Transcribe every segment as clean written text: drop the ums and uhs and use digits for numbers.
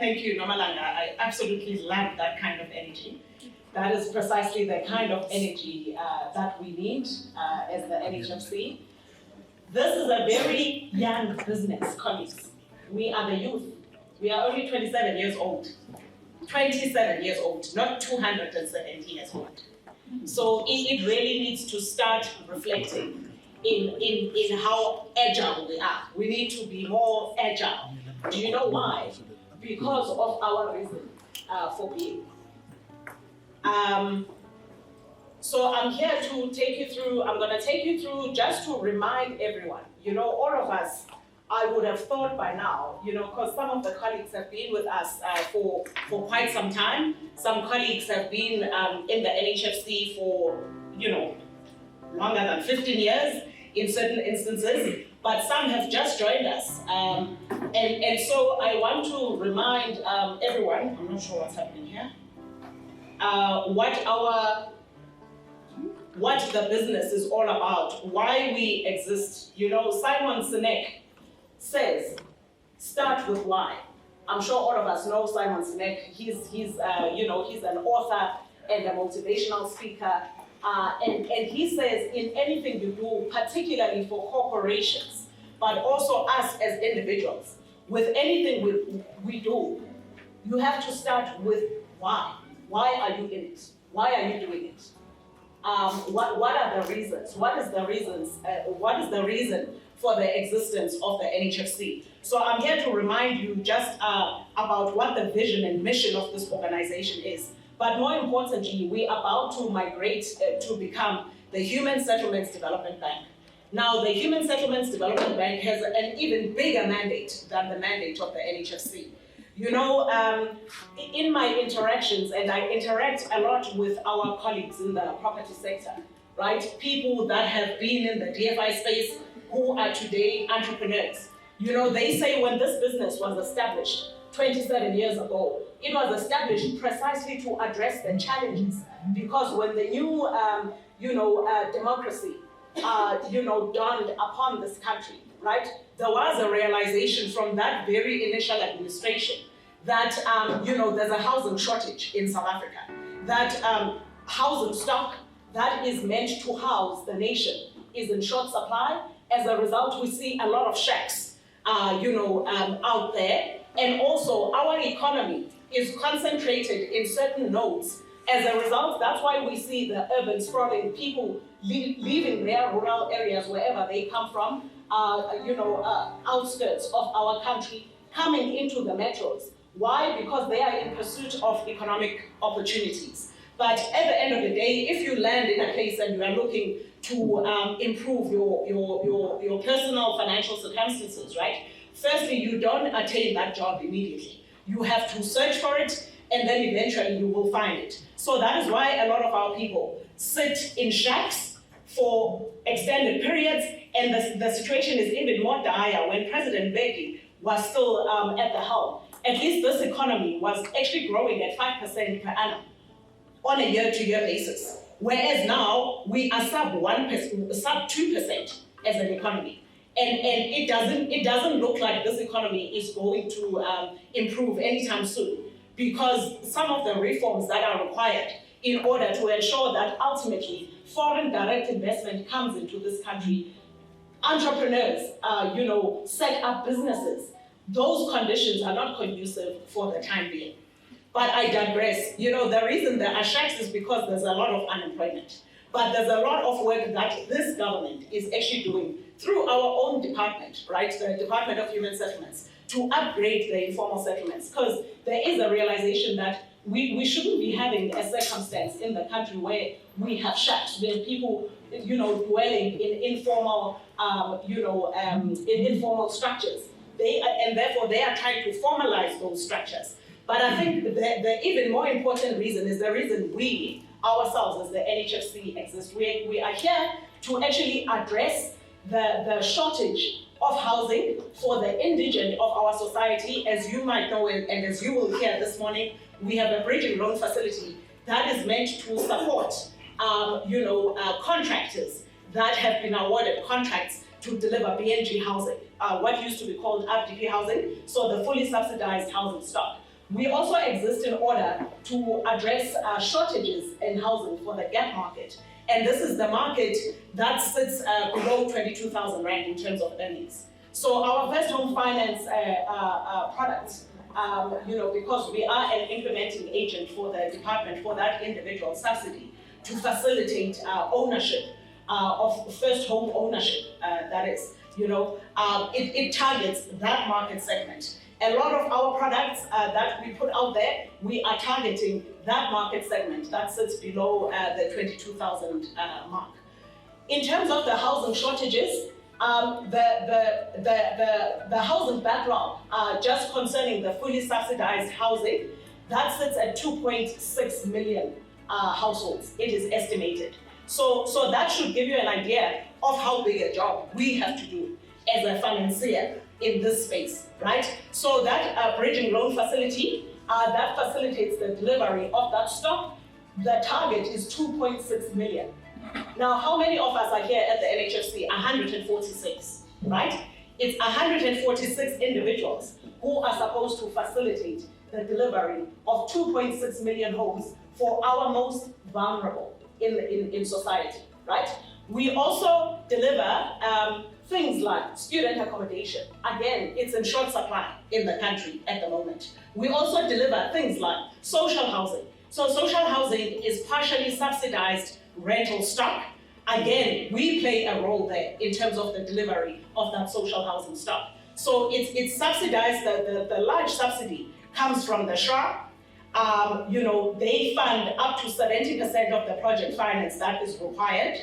Thank you, Nomalanga. I absolutely love that kind of energy. That is precisely the kind of energy that we need as the NHFC. This is a very young business, colleagues. We are the youth. We are only 27 years old. 27 years old, not 270 years old. So it really needs to start reflecting in how agile we are. We need to be more agile. Do you know why? Because of our reason for being. So I'm here to take you through, I'm going to take you through just to remind everyone, you know, all of us, I would have thought by now, you know, because some of the colleagues have been with us for quite some time. Some colleagues have been in the NHFC for, you know, longer than 15 years in certain instances, but some have just joined us. And so I want to remind everyone, I'm not sure what's happening here, what the business is all about, why we exist. You know, Simon Sinek says, start with why. I'm sure all of us know Simon Sinek. He's you know, he's an author and a motivational speaker. And he says, in anything you do, particularly for corporations, but also us as individuals, with anything we do, you have to start with why. Why are you in it? Why are you doing it? What are the reasons? What is the reasons? What is the reason for the existence of the NHFC? So I'm here to remind you just about what the vision and mission of this organization is. But more importantly, we are about to migrate to become the Human Settlements Development Bank. Now, the Human Settlements Development Bank has an even bigger mandate than the mandate of the NHFC. You know, in my interactions, and I interact a lot with our colleagues in the property sector, right? People that have been in the DFI space who are today entrepreneurs. You know, they say when this business was established 27 years ago, it was established precisely to address the challenges, because when the new, democracy, dawned upon this country, right? There was a realization from that very initial administration that, there's a housing shortage in South Africa, that housing stock that is meant to house the nation is in short supply. As a result, we see a lot of shacks, out there. And also, our economy is concentrated in certain nodes. As a result, that's why we see the urban sprawling, people leaving their rural areas, wherever they come from, outskirts of our country, coming into the metros. Why? Because they are in pursuit of economic opportunities. But at the end of the day, if you land in a place and you are looking to improve your personal financial circumstances, right? Firstly, you don't attain that job immediately. You have to search for it, and then eventually you will find it. So that is why a lot of our people sit in shacks for extended periods, and the situation is even more dire. When President Mbeki was still at the helm, at least this economy was actually growing at 5% per annum on a year-to-year basis. Whereas now we are sub 2% as an economy. And it doesn't look like this economy is going to improve anytime soon, because some of the reforms that are required in order to ensure that ultimately foreign direct investment comes into this country, entrepreneurs, set up businesses, those conditions are not conducive for the time being. But I digress. You know, the reason there are shacks is because there's a lot of unemployment. But there's a lot of work that this government is actually doing through our own department, right? The Department of Human Settlements, to upgrade the informal settlements. Because there is a realization that we shouldn't be having a circumstance in the country where we have shacks, where people, dwelling in informal, in informal structures. And therefore they are trying to formalize those structures. But I think the even more important reason is the reason we ourselves as the NHFC exist. We are here to actually address the shortage of housing for the indigent of our society. As you might know, and as you will hear this morning, we have a bridging loan facility that is meant to support contractors that have been awarded contracts to deliver BNG housing, what used to be called FDP housing, so the fully subsidized housing stock. We also exist in order to address shortages in housing for the gap market. And this is the market that sits below 22,000 Rand in terms of earnings. So our first home finance products, because we are an implementing agent for the department for that individual subsidy to facilitate ownership of first home ownership, that is, it targets that market segment. A lot of our products that we put out there, we are targeting that market segment that sits below the 22,000 mark. In terms of the housing shortages, the housing backlog, just concerning the fully subsidized housing, that sits at 2.6 million households, it is estimated. So that should give you an idea of how big a job we have to do as a financier in this space, right? So that bridging loan facility, that facilitates the delivery of that stock. The target is 2.6 million. Now, how many of us are here at the NHFC? 146, right? It's 146 individuals who are supposed to facilitate the delivery of 2.6 million homes for our most vulnerable in society, right? We also deliver things like student accommodation. Again, it's in short supply in the country at the moment. We also deliver things like social housing. So social housing is partially subsidized rental stock. Again, we play a role there in terms of the delivery of that social housing stock. So it's subsidized, the large subsidy comes from the SHA. They fund up to 70% of the project finance that is required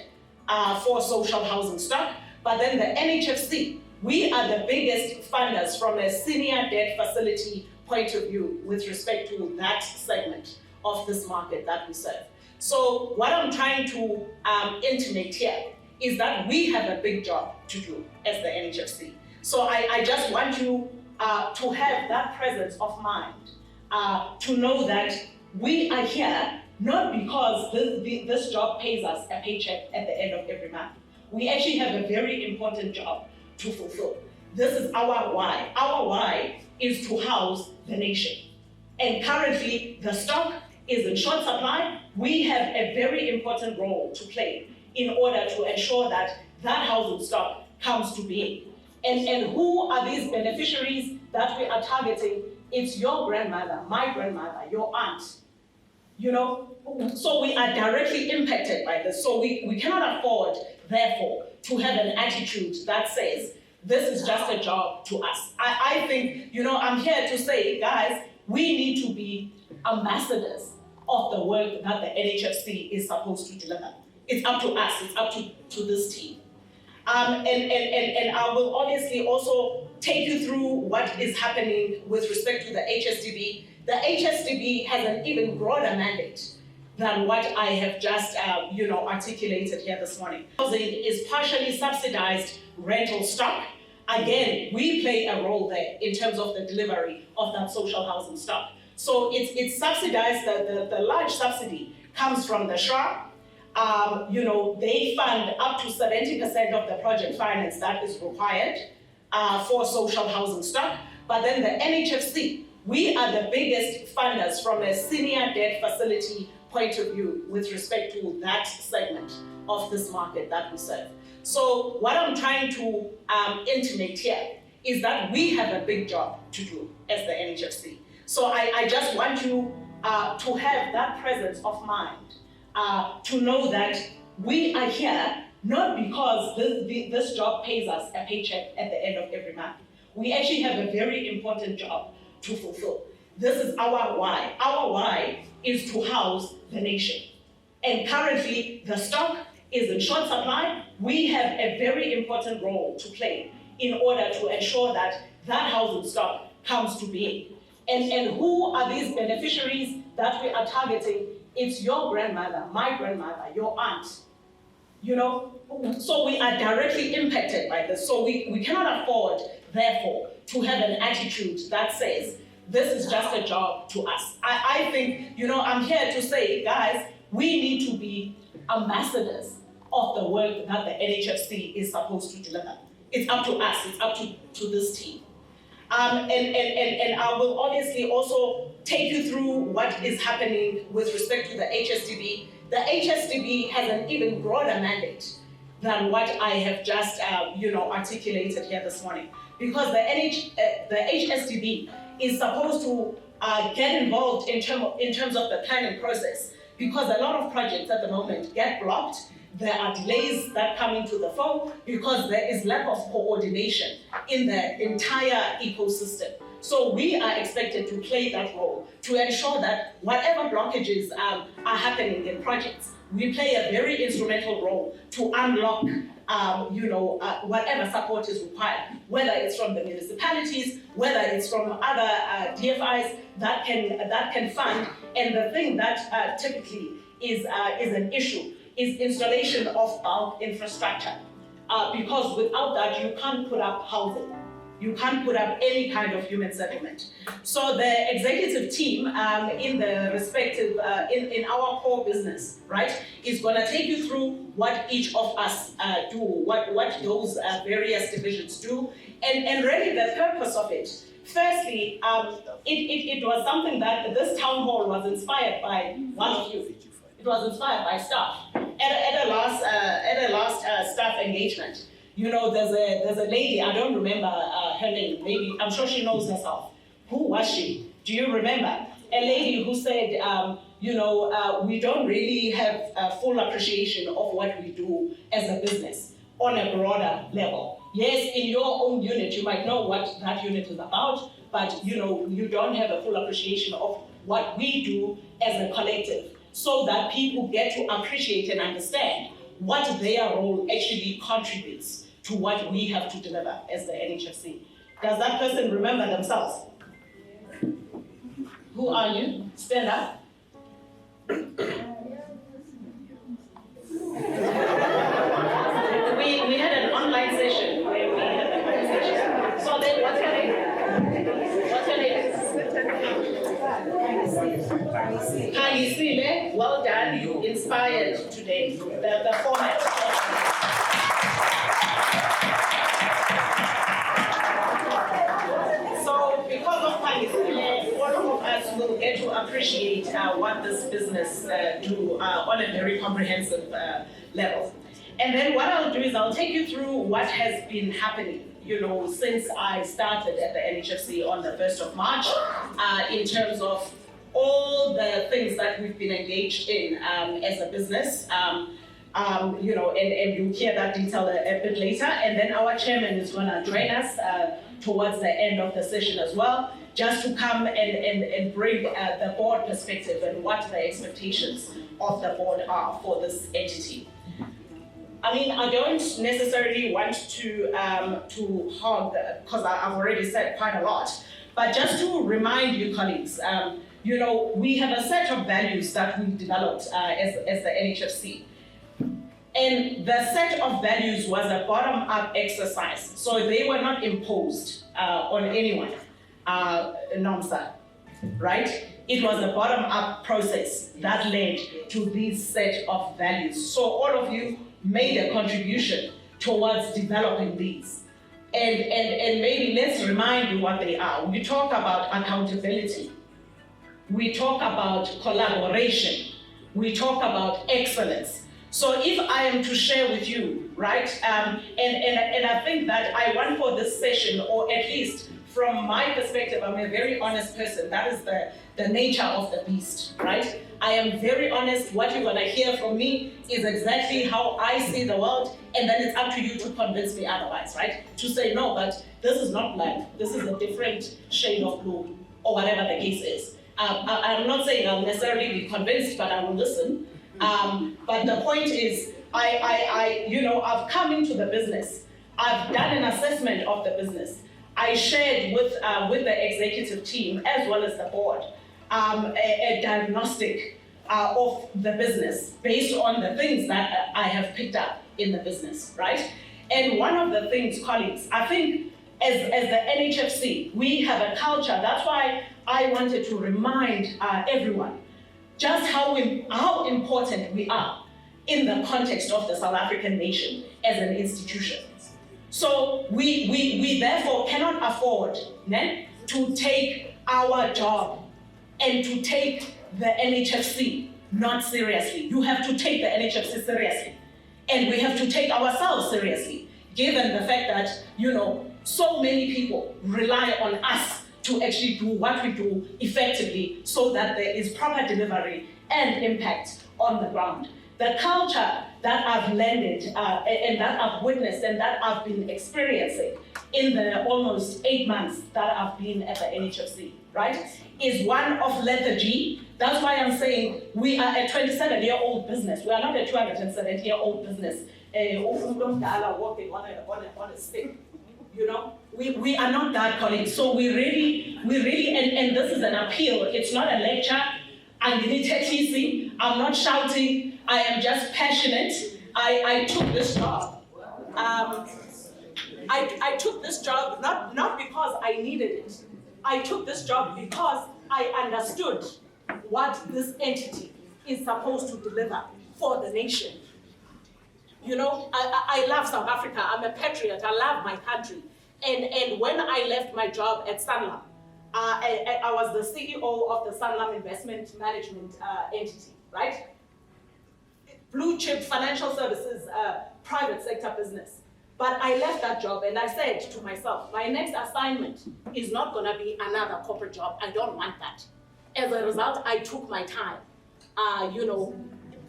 for social housing stock. But then the NHFC, we are the biggest funders from a senior debt facility point of view with respect to that segment of this market that we serve. So what I'm trying to intimate here is that we have a big job to do as the NHFC. So I just want you to have that presence of mind, to know that we are here not because this job pays us a paycheck at the end of every month. We actually have a very important job to fulfill. This is our why. Our why is to house the nation. And currently, the stock is in short supply. We have a very important role to play in order to ensure that that housing stock comes to being. And who are these beneficiaries that we are targeting? It's your grandmother, my grandmother, your aunt. So we are directly impacted by this. So we cannot afford, therefore, to have an attitude that says, this is just a job to us. I think, I'm here to say, guys, we need to be ambassadors of the work that the NHFC is supposed to deliver. It's up to us, it's up to this team. And I will obviously also take you through what is happening with respect to the HSDB. The HSDB has an even broader mandate than what I have just articulated here this morning. Housing is partially subsidized rental stock. Again, we play a role there in terms of the delivery of that social housing stock. So it's subsidized, the large subsidy comes from the SHA. They fund up to 70% of the project finance that is required for social housing stock. But then the NHFC, we are the biggest funders from a senior debt facility point of view with respect to that segment of this market that we serve. So what I'm trying to intimate here is that we have a big job to do as the NHFC. So I just want you to have that presence of mind, to know that we are here not because this job pays us a paycheck at the end of every month. We actually have a very important job to fulfill. This is our why. Our why is to house the nation. And currently, the stock is in short supply. We have a very important role to play in order to ensure that that housing stock comes to being. And who are these beneficiaries that we are targeting? It's your grandmother, my grandmother, your aunt. So we are directly impacted by this. So we cannot afford, therefore, to have an attitude that says, this is just a job to us. I think, I'm here to say, guys, we need to be ambassadors of the work that the NHFC is supposed to deliver. It's up to us, it's up to this team. And I will obviously also take you through what is happening with respect to the HSDB. The HSDB has an even broader mandate than what I have just articulated here this morning, because the HSDB is supposed to get involved in terms of the planning process, because a lot of projects at the moment get blocked. There are delays that come into the fore because there is lack of coordination in the entire ecosystem. So we are expected to play that role to ensure that whatever blockages are happening in projects, we play a very instrumental role to unlock whatever support is required, whether it's from the municipalities, whether it's from other DFIs that can fund. And the thing that typically is an issue is installation of bulk infrastructure, because without that you can't put up housing. You can't put up any kind of human settlement. So the executive team in the respective, in our core business, right, is gonna take you through what each of us do, what those various divisions do, and really the purpose of it. Firstly, it was something that this town hall was inspired by one of you. It was inspired by staff at a last staff engagement. You know, there's a lady, I don't remember her name, maybe, I'm sure she knows herself. Who was she? Do you remember? A lady who said, we don't really have a full appreciation of what we do as a business on a broader level. Yes, in your own unit, you might know what that unit is about, but you don't have a full appreciation of what we do as a collective, so that people get to appreciate and understand what their role actually contributes to what we have to deliver as the NHFC. Does that person remember themselves? Who are you? Stand up. We had an online session where we had a conversation. So then, what's your name? What's your name? Kanyisile, well done. You inspired today. The format. So because of Kanyisile, all of us will get to appreciate what this business do on a very comprehensive level. And then what I'll do is I'll take you through what has been happening, since I started at the NHFC on the 1st of March, in terms of all the things that we've been engaged in as a business, and you'll hear that detail a bit later. And then our chairman is going to join us towards the end of the session as well, just to come and bring the board perspective and what the expectations of the board are for this entity. I mean, I don't necessarily want to hog, because I've already said quite a lot, but just to remind you, colleagues, we have a set of values that we developed as the NHFC. And the set of values was a bottom-up exercise, so they were not imposed on anyone, NOMSA, right? It was a bottom-up process that led to this set of values. So all of you made a contribution towards developing these. And maybe let's remind you what they are. We talk about accountability. We talk about collaboration. We talk about excellence. So if I am to share with you, right, and I think that I want for this session, or at least from my perspective, I'm a very honest person. That is the nature of the beast, right? I am very honest. What you're gonna hear from me is exactly how I see the world, and then it's up to you to convince me otherwise, right? To say, no, but this is not black. This is a different shade of blue, or whatever the case is. I'm not saying I'll necessarily be convinced, but I will listen. But the point is, I've come into the business. I've done an assessment of the business. I shared with the executive team as well as the board a diagnostic of the business based on the things that I have picked up in the business, right? And one of the things, colleagues, I think as the NHFC, we have a culture. That's why I wanted to remind everyone just how important we are in the context of the South African nation as an institution. So we therefore cannot afford to take our job and to take the NHFC not seriously. You have to take the NHFC seriously. And we have to take ourselves seriously, given the fact that, so many people rely on us to actually do what we do effectively so that there is proper delivery and impact on the ground. The culture that I've landed and that I've witnessed and that I've been experiencing in the almost 8 months that I've been at the NHFC, right, is one of lethargy. That's why I'm saying we are a 27-year-old business. We are not a 270-year-old business. Walking on a stick. We are not that, colleagues. So we really, and this is an appeal. It's not a lecture. I'm not shouting. I am just passionate. I took this job. I took this job not because I needed it. I took this job because I understood what this entity is supposed to deliver for the nation. I love South Africa. I'm a patriot. I love my country. And when I left my job at Sanlam, I was the CEO of the Sanlam Investment Management entity, right? Blue chip financial services, private sector business. But I left that job and I said to myself, my next assignment is not going to be another corporate job. I don't want that. As a result, I took my time,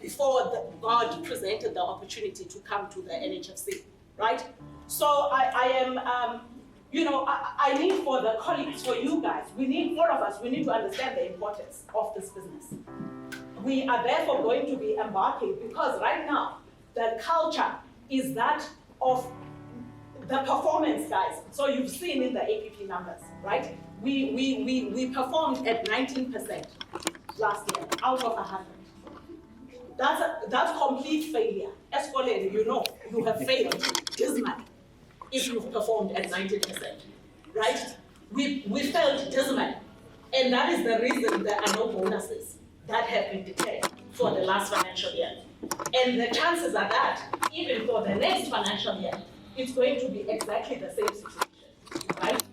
before God presented the opportunity to come to the NHFC, right? So I am, I need for the colleagues, for you guys, all of us, we need to understand the importance of this business. We are therefore going to be embarking because right now, the culture is that of the performance, guys. So you've seen in the APP numbers, right? We performed at 19% last year, out of 100. That's complete failure. Escalated, you have failed dismally if you've performed at 90%, right? We failed dismally, and that is the reason there are no bonuses that have been declared for the last financial year. And the chances are that even for the next financial year, it's going to be exactly the same situation, right?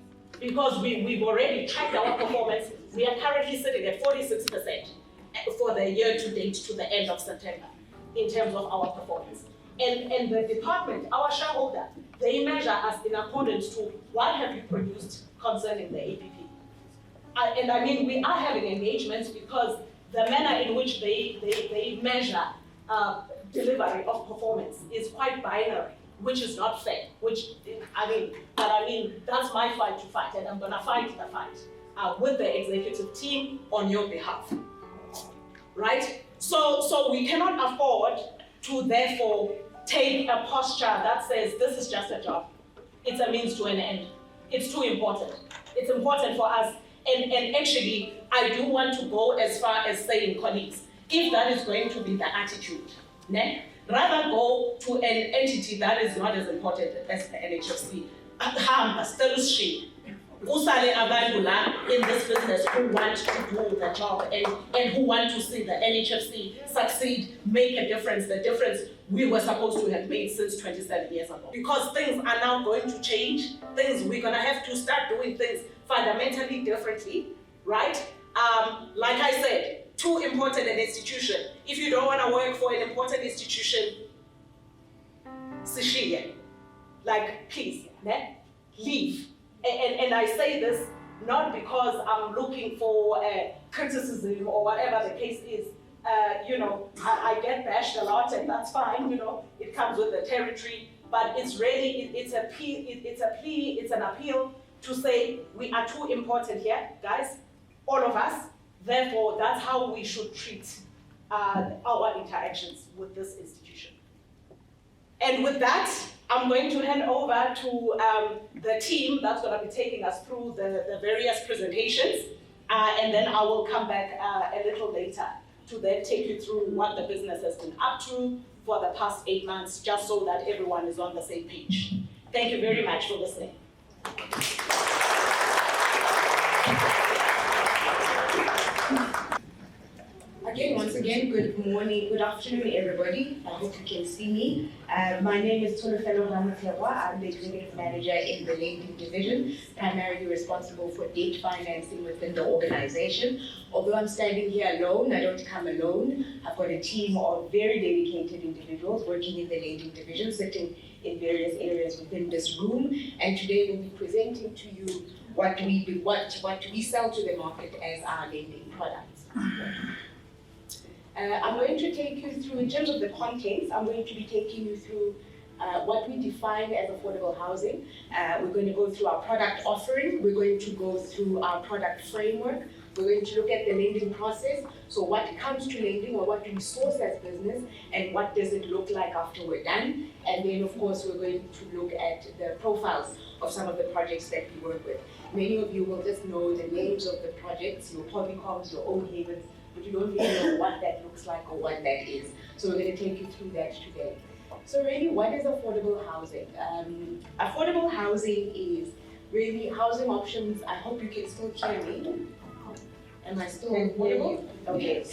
Because we've already tracked our performance. We are currently sitting at 46% for the year to date to the end of September in terms of our performance. And the department, our shareholder, they measure us in accordance to what have you produced concerning the APP. And I mean, we are having engagements because the manner in which they measure delivery of performance is quite binary, which is not fair, that's my fight to fight, and I'm gonna fight the fight with the executive team on your behalf, right? So we cannot afford to therefore take a posture that says this is just a job. It's a means to an end. It's too important. It's important for us. And actually, I do want to go as far as saying, colleagues, if that is going to be the attitude, rather go to an entity that is not as important as the NHFC. Usale abantu la in this business who want to do the job and who want to see the NHFC succeed, make a difference, the difference we were supposed to have made since 27 years ago. Because things are now going to change, we're gonna have to start doing things fundamentally differently, right? Like I said, too important an institution. If you don't wanna work for an important institution, sishiye, please, leave. And I say this not because I'm looking for criticism or whatever the case is. I get bashed a lot, and that's fine. It comes with the territory. But it's really it's an appeal to say we are too important here, guys, all of us. Therefore, that's how we should treat our interactions with this institution. And with that, I'm going to hand over to the team that's going to be taking us through the various presentations, and then I will come back a little later to then take you through what the business has been up to for the past 8 months, just so that everyone is on the same page. Thank you very much for listening. I Once again, good morning, good afternoon, everybody. I hope you can see me. My name is Tolofelo Ramutewa. I'm the Executive Manager in the Lending Division, primarily responsible for debt financing within the organization. Although I'm standing here alone, I don't come alone. I've got a team of very dedicated individuals working in the Lending Division, sitting in various areas within this room. And today we'll be presenting to you what we sell to the market as our lending products. I'm going to take you through, in terms of the contents, I'm going to be taking you through what we define as affordable housing. We're going to go through our product offering. We're going to go through our product framework. We're going to look at the lending process. So what comes to lending, or what do we source as business, and what does it look like after we're done? And then, of course, we're going to look at the profiles of some of the projects that we work with. Many of you will just know the names of the projects, your Polycoms, your Own Havens, but you don't really know what that looks like or what that is. So we're going to take you through that today. So really, what is affordable housing? Affordable housing is really housing options. I hope you can still hear me. Am I still audible? Okay,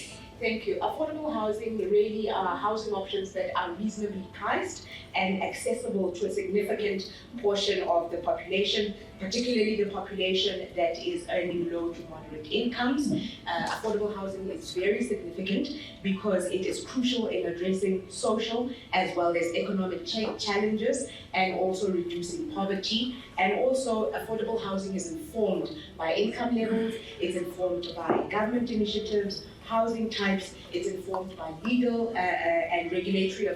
thank you. Affordable housing really are housing options that are reasonably priced and accessible to a significant portion of the population, particularly the population that is earning low to moderate incomes. Affordable housing is very significant because it is crucial in addressing social as well as economic challenges and also reducing poverty. And also, affordable housing is informed by income levels, it's informed by government initiatives, housing types, it's informed by legal and regulatory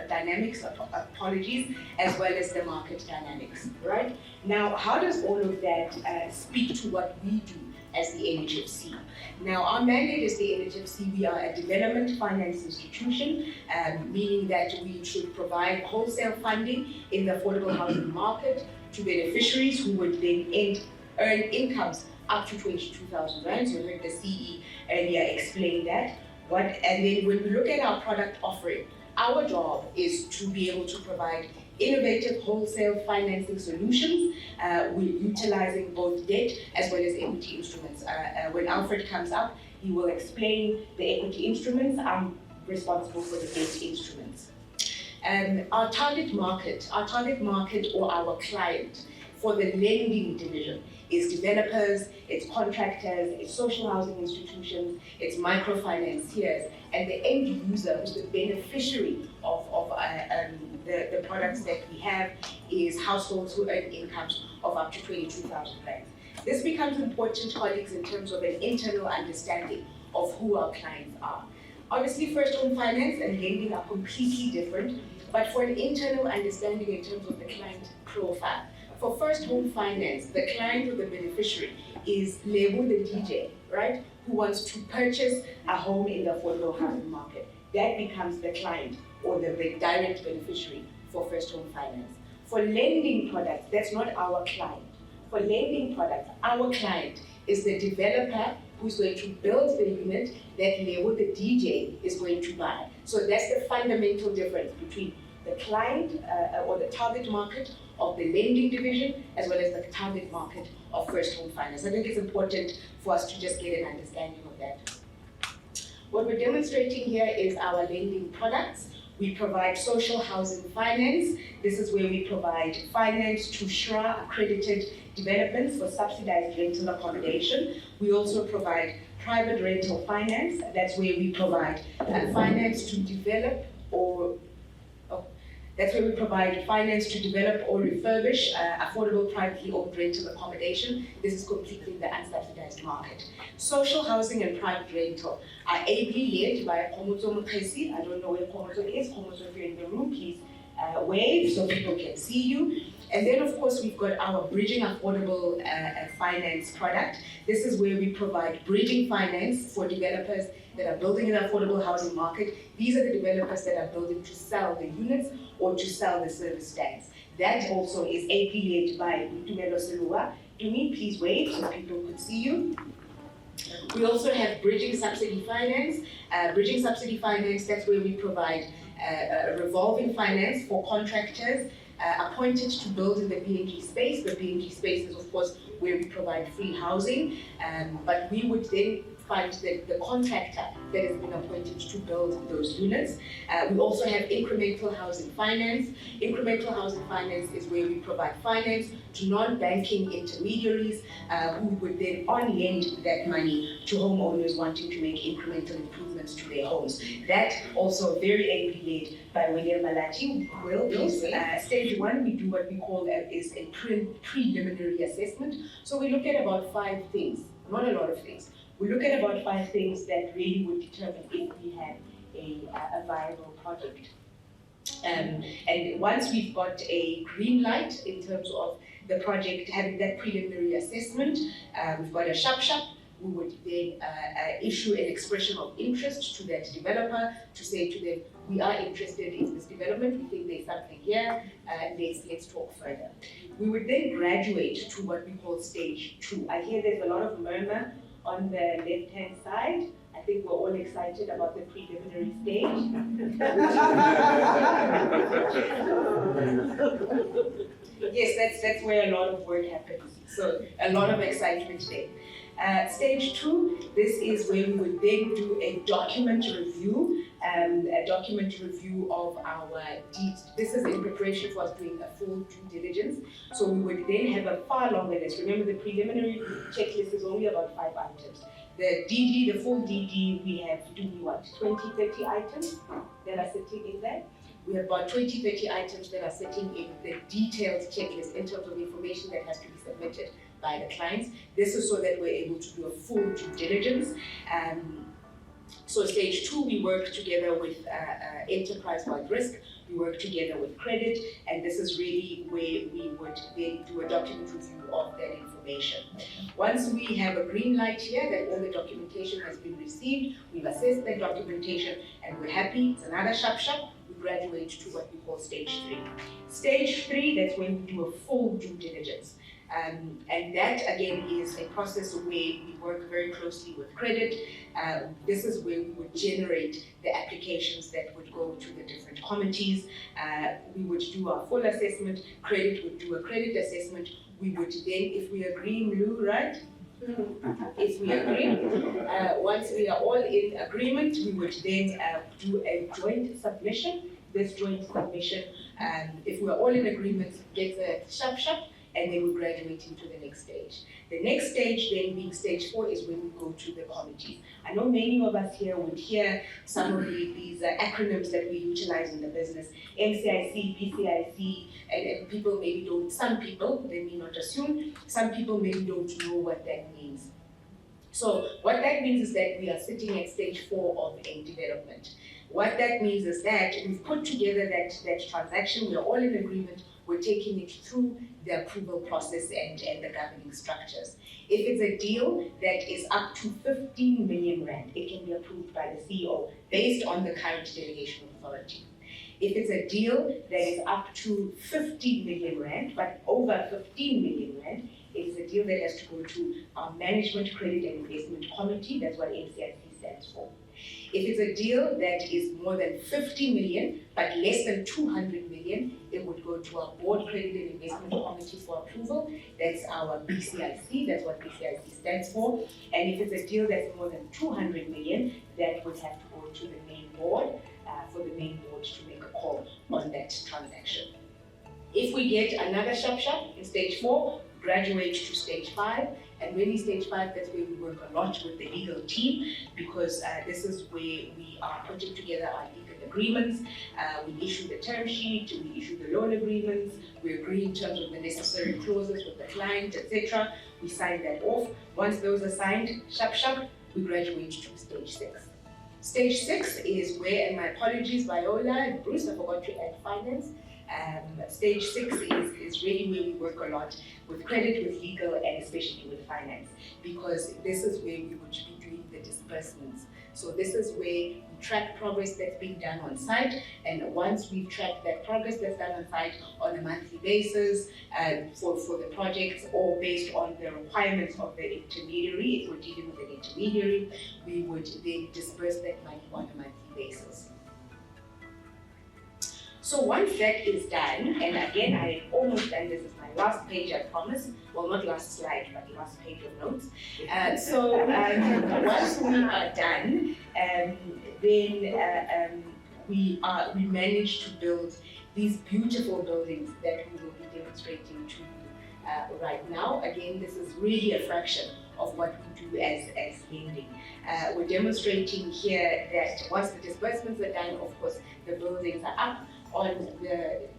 dynamics, apologies, as well as the market dynamics, right? Now, how does all of that speak to what we do as the NHFC? Now, our mandate as the NHFC, we are a development finance institution, meaning that we should provide wholesale funding in the affordable housing market to beneficiaries who would then earn incomes up to 22,000 rands. You heard the CE earlier explain that. And then when we look at our product offering, our job is to be able to provide innovative wholesale financing solutions. We're utilizing both debt as well as equity instruments. When Alfred comes up, he will explain the equity instruments. I'm responsible for the debt instruments. Our target market or our client for the lending division is developers, it's contractors, it's social housing institutions, it's microfinanciers, and the end user, who's the beneficiary of the products that we have, is households who earn incomes of up to 22,000 rands. This becomes important, colleagues, in terms of an internal understanding of who our clients are. Obviously, first home finance and lending are completely different, but for an internal understanding in terms of the client profile, for first home finance, the client or the beneficiary is labeled the DJ, right? Who wants to purchase a home in the affordable housing market. That becomes the client or the direct beneficiary for first home finance. For lending products, that's not our client. For lending products, our client is the developer who's going to build the unit that label the DJ is going to buy. So that's the fundamental difference between the client or the target market of the lending division as well as the target market of first home finance. I think it's important for us to just get an understanding of that. What we're demonstrating here is our lending products. We provide social housing finance. This is where we provide finance to SHRA accredited developments for subsidized rental accommodation. We also provide private rental finance. That's where we provide finance to develop or refurbish affordable privately owned rental accommodation. This is completely the unsubsidized market. Social housing and private rental are ably led by Komoto Mukhaisi. I don't know where Komoto is. Komoto, if you're in the room, please wave so people can see you. And then, of course, we've got our bridging affordable finance product. This is where we provide bridging finance for developers that are building in the affordable housing market. These are the developers that are building to sell the units or to sell the service stands. That also is led by Tumelo Selua. Tumi, please wave so people could see you. We also have bridging subsidy finance. Bridging subsidy finance, that's where we provide revolving finance for contractors appointed to build in the PNG space. The PNG space is, of course, where we provide free housing, but we would then find the contractor that has been appointed to build those units. We also have incremental housing finance. Incremental housing finance is where we provide finance to non-banking intermediaries who would then on-lend that money to homeowners wanting to make incremental improvements to their homes. That also very ably led by William Malachi. Stage 1, we do what we call is a preliminary assessment. So we look at about 5 things, not a lot of things. We look at about 5 things that really would determine if we have a viable project. And once we've got a green light in terms of the project having that preliminary assessment, we've got a shop. We would then issue an expression of interest to that developer to say to them, we are interested in this development, we think there's something here, let's talk further. We would then graduate to what we call stage 2. I hear there's a lot of murmur on the left-hand side. I think we're all excited about the preliminary stage. Yes, that's where a lot of work happens. So a lot of excitement there. Stage 2, this is where we would then do a document review of our deeds. This is in preparation for us doing a full due diligence. So we would then have a far longer list. Remember, the preliminary checklist is only about 5 items. The DD, the full DD, we have 20, 30 items that are sitting in there. We have about 20, 30 items that are sitting in the detailed checklist in terms of information that has to be submitted by the clients. This is so that we're able to do a full due diligence. So stage 2, we work together with enterprise-wide risk, we work together with credit, and this is really where we would then do a document review of that information. Once we have a green light here that all the documentation has been received, we've assessed that documentation and we're happy, it's another shop, we graduate to what we call stage 3. Stage 3, that's when we do a full due diligence. And that again is a process where we work very closely with credit. This is where we would generate the applications that would go to the different committees. We would do our full assessment, credit would do a credit assessment. We would then, if we agree, Mlu, right? If we agree, once we are all in agreement, we would then do a joint submission. This joint submission, if we're all in agreement, gets a shop, and then we graduate into the next stage. The next stage then being stage 4 is when we go to the committees. I know many of us here would hear some of these acronyms that we utilize in the business, MCIC, PCIC, and people maybe don't, some people, they may not assume, some people maybe don't know what that means. So what that means is that we are sitting at stage 4 of a development. What that means is that we've put together that transaction, we're all in agreement, we're taking it through the approval process and the governing structures. If it's a deal that is up to 15 million rand, it can be approved by the CEO based on the current delegation authority. If it's a deal that is up to 50 million rand, but over 15 million rand, it is a deal that has to go to our Management Credit and Investment Committee, that's what MCIC stands for. If it's a deal that is more than 50 million, but less than 200 million, it would go to our Board Credit and Investment Committee for approval. That's our BCIC, that's what BCIC stands for. And if it's a deal that's more than 200 million, that would have to go to the main board, for the main board to make a call on that transaction. If we get another shop in stage 4, graduate to stage 5, and really stage 5, that's where we work a lot with the legal team, because this is where we are putting together our legal agreements, we issue the term sheet, we issue the loan agreements, we agree in terms of the necessary clauses with the client, etc. We sign that off. Once those are signed, we graduate to stage 6. Stage 6 is where, and my apologies, Viola and Bruce, I forgot to add finance. Stage 6 is really where we work a lot with credit, with legal, and especially with finance, because this is where we would be doing the disbursements. So this is where we track progress that's being done on site, and once we've tracked that progress that's done on site on a monthly basis for the projects, or based on the requirements of the intermediary, if we're dealing with an intermediary, we would then disburse that money on a monthly basis. So once that is done, and again, I almost done, this is my last page, I promise. Well, not last slide, but last page of notes. Once we are done, then we managed to build these beautiful buildings that we will be demonstrating to you right now. Again, this is really a fraction of what we do as lending. We're demonstrating here that once the disbursements are done, of course, the buildings are up.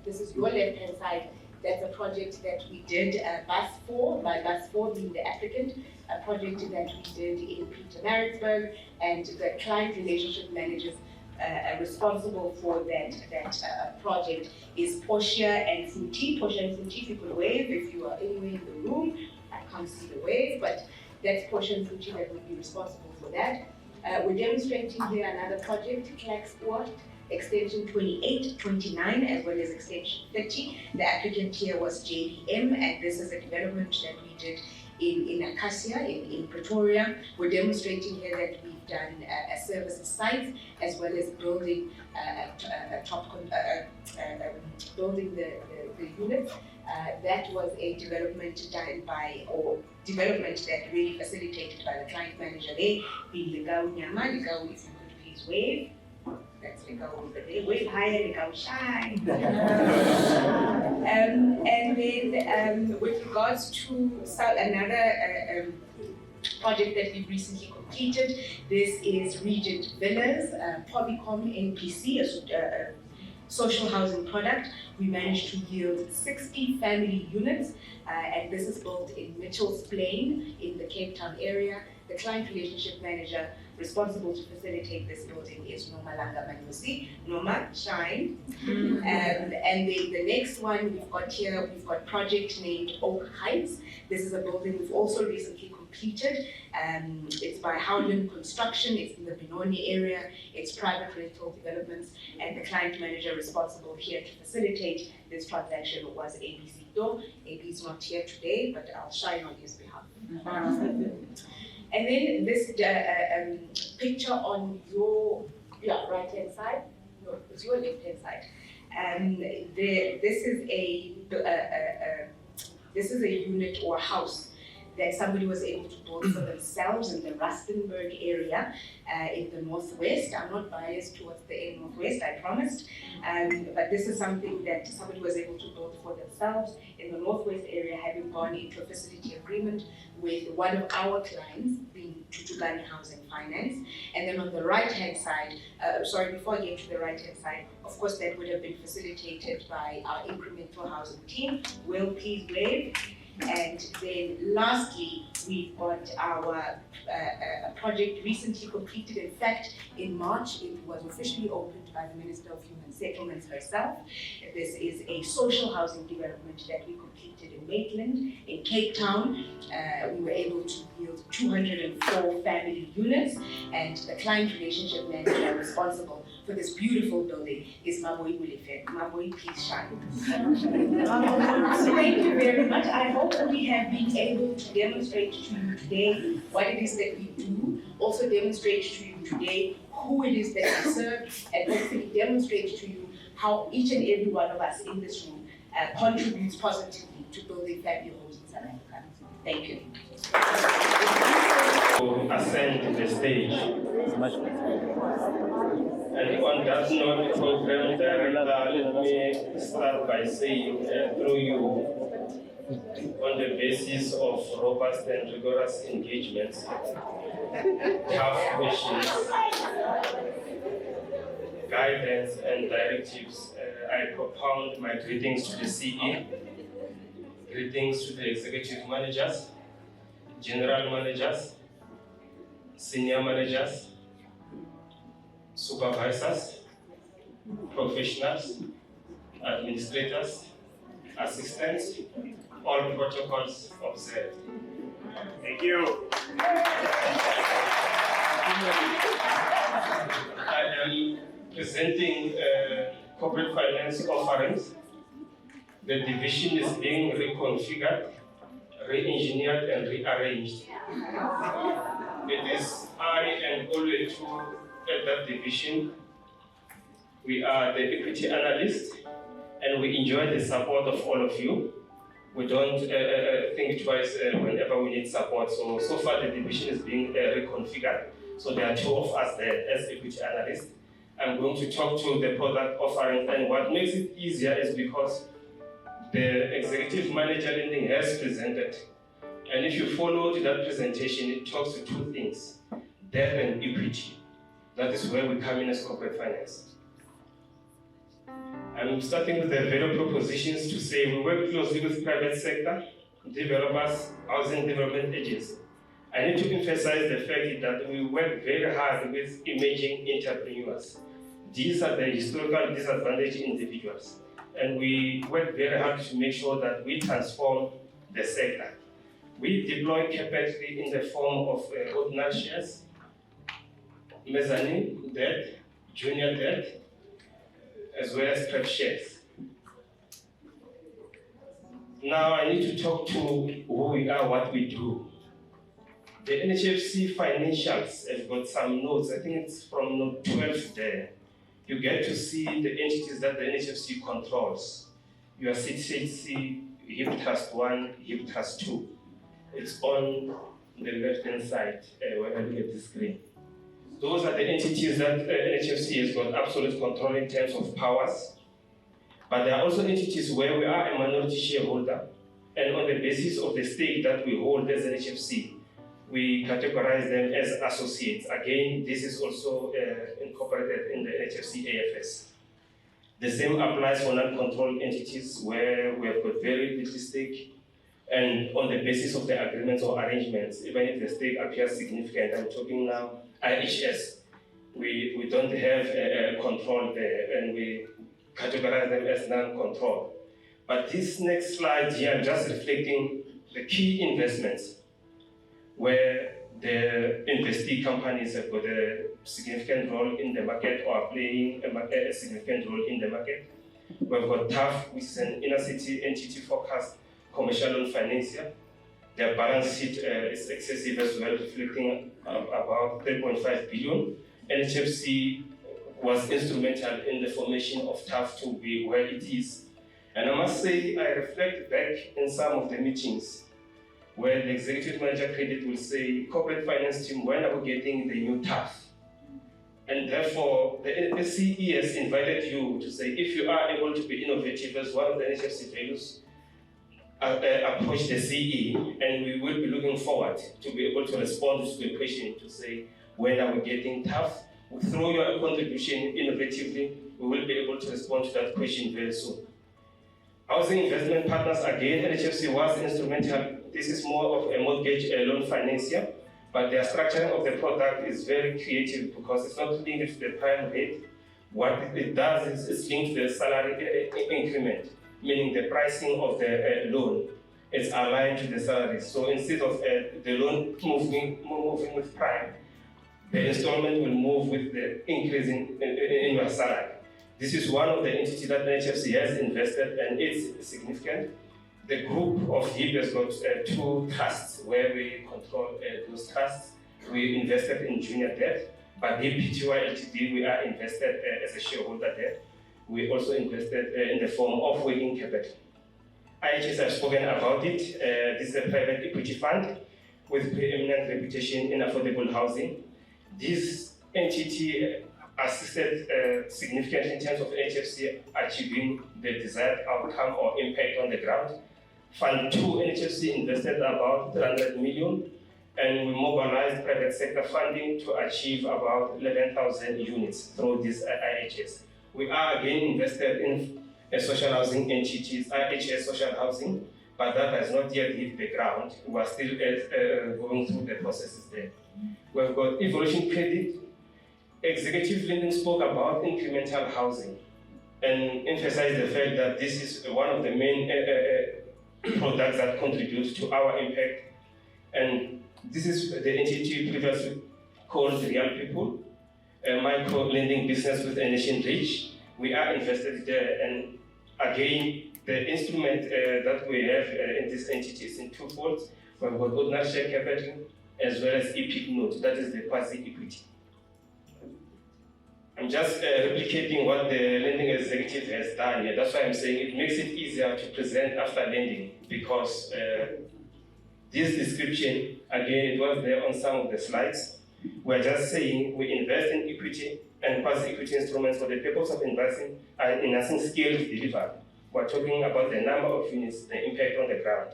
This is your left-hand side. That's a project that we did, Bus 4, by Bus 4 being the applicant, a project that we did in Pietermaritzburg, and the client relationship managers responsible for that project is Portia and Futi. Portia and Futi, if you could wave if you are anywhere in the room. I can't see the wave, but that's Portia and Futi that will be responsible for that. We're demonstrating here another project, Klaxpoort, extension 28, 29, as well as extension 30. The applicant here was JDM, and this is a development that we did in Acacia, in Pretoria. We're demonstrating here that we've done a service site, as well as building building the units. That was a development done by, or development that really facilitated by the client manager there, being Legau Nyama. Legau, if you could please wave. That's Legau over there. Wave higher, Legau shine. And then with regards to another project that we've recently completed, this is Regent Villas, Polycom NPC, a social housing product. We managed to yield 60 family units, and this is built in Mitchell's Plain in the Cape Town area. The client relationship manager responsible to facilitate this building is Noma Langa Manusi. Noma, shine. And the next one we've got here, we've got project named Oak Heights. This is a building we've also recently completed. It's by Howland Construction. It's in the Benoni area. It's private rental developments, and the client manager responsible here to facilitate this transaction was ABC Do. AB is not here today, but I'll shine on his behalf. And then this picture on your right-hand side, no, it's your left-hand side. This is a unit or house that somebody was able to build for themselves in the Rustenburg area in the Northwest. I'm not biased towards the Northwest, I promised. But this is something that somebody was able to build for themselves in the Northwest area, having gone into a facility agreement with one of our clients, being Tutugani Housing Finance. And then on the right-hand side, before I get to the right-hand side, of course that would have been facilitated by our incremental housing team. Will, please wave. And then lastly, we've got our project recently completed. In fact, in March, it was officially opened by the Minister of Human Settlements herself. This is a social housing development that we completed in Maitland, in Cape Town. We were able to build 204 family units, and the client relationship manager responsible for this beautiful building is Maboi Bulife. Maboi, please shine. Thank you very much. I hope we have been able to demonstrate to you today what it is that we do, also demonstrate to you today who it is that we serve, and hopefully demonstrate to you how each and every one of us in this room contributes positively to building family homes in South Africa. Thank you. To ascend to the stage. And on that note, program director, let me start by saying through you, on the basis of robust and rigorous engagements, tough questions, guidance and directives, I propound my greetings to the CE, greetings to the executive managers, general managers, senior managers, supervisors, professionals, administrators, assistants, all protocols observed. Thank you. I am presenting corporate finance offerings. The division is being reconfigured, re-engineered and rearranged. It is I and only two at that division We are the equity analyst, and we enjoy the support of all of you. We don't think twice whenever we need support. So far the division is being reconfigured. So there are 2 of us there as equity analysts. I'm going to talk to the product offering, and what makes it easier is because the executive manager lending has presented. And if you follow that presentation, it talks to 2 things, debt and equity. That is where we come in as corporate finance. I'm starting with the value propositions to say we work closely with private sector, developers, housing development agencies. I need to emphasize the fact that we work very hard with emerging entrepreneurs. These are the historical disadvantaged individuals. And we work very hard to make sure that we transform the sector. We deploy capital in the form of ordinary shares, mezzanine debt, junior debt, as well as pref shares. Now I need to talk to who we are, what we do. The NHFC financials have got some notes. I think it's from note 12 there. You get to see the entities that the NHFC controls. Your CTC, HIP Trust 1, HIP Trust 2. It's on the left-hand side when I look at the screen. Those are the entities that NHFC has got absolute control in terms of powers. But there are also entities where we are a minority shareholder, and on the basis of the stake that we hold as NHFC, we categorize them as associates. Again, this is also incorporated in the NHFC AFS. The same applies for non-controlled entities where we have got very little stake, and on the basis of the agreements or arrangements, even if the stake appears significant, I'm talking now IHS, we don't have control there, and we categorize them as non-control. But this next slide here, I'm just reflecting the key investments where the investee companies have got a significant role in the market or are playing a significant role in the market. We've got TAF, which is an inner city entity focused commercial loan financier. Their balance sheet is excessive as well, reflecting about 3.5 billion. NHFC was instrumental in the formation of TAF to be where it is. And I must say, I reflect back in some of the meetings where the executive manager credit will say, corporate finance team, when are we getting the new TAF? And therefore, the CE has invited you to say, if you are able to be innovative as one of the NHFC values, approach the CE, and we will be looking forward to be able to respond to the question to say, when are we getting TAF? Through your contribution innovatively, we will be able to respond to that question very soon. Housing investment partners, again, NHFC was instrumental. This is more of a mortgage loan financier, but their structuring of the product is very creative because it's not linked to the prime rate. What it does is it's linked to the salary increment, meaning the pricing of the loan is aligned to the salary. So instead of the loan moving with prime, the installment will move with the increase in your salary. This is one of the entities that NHFC has invested, and it's significant. The group of HIP has got 2 trusts where we control those trusts. We invested in junior debt, but HIP Pty Ltd, we are invested as a shareholder there. We also invested in the form of working capital. IHS, I've spoken about it. This is a private equity fund with preeminent reputation in affordable housing. This entity assisted significantly in terms of NHFC achieving the desired outcome or impact on the ground. Fund 2, NHFC invested about 300 million, and we mobilized private sector funding to achieve about 11,000 units through this IHS. We are again invested in social housing entities, IHS social housing, but that has not yet hit the ground. We are still going through the processes there. We've got evolution credit. Executive lending spoke about incremental housing and emphasized the fact that this is one of the main products that contribute to our impact. And this is the entity previously called Real People, a micro lending business with a nation reach. We are invested there, and again, the instrument that we have in this entity is in 2 folds. We've got ordinary share capital as well as EPIC note, that is the quasi equity. I'm just replicating what the lending executive has done here. That's why I'm saying it makes it easier to present after lending, because this description, again, it was there on some of the slides. We're just saying we invest in equity and quasi-equity instruments for the purpose of investing and enhancing skills delivered. We're talking about the number of units, the impact on the ground.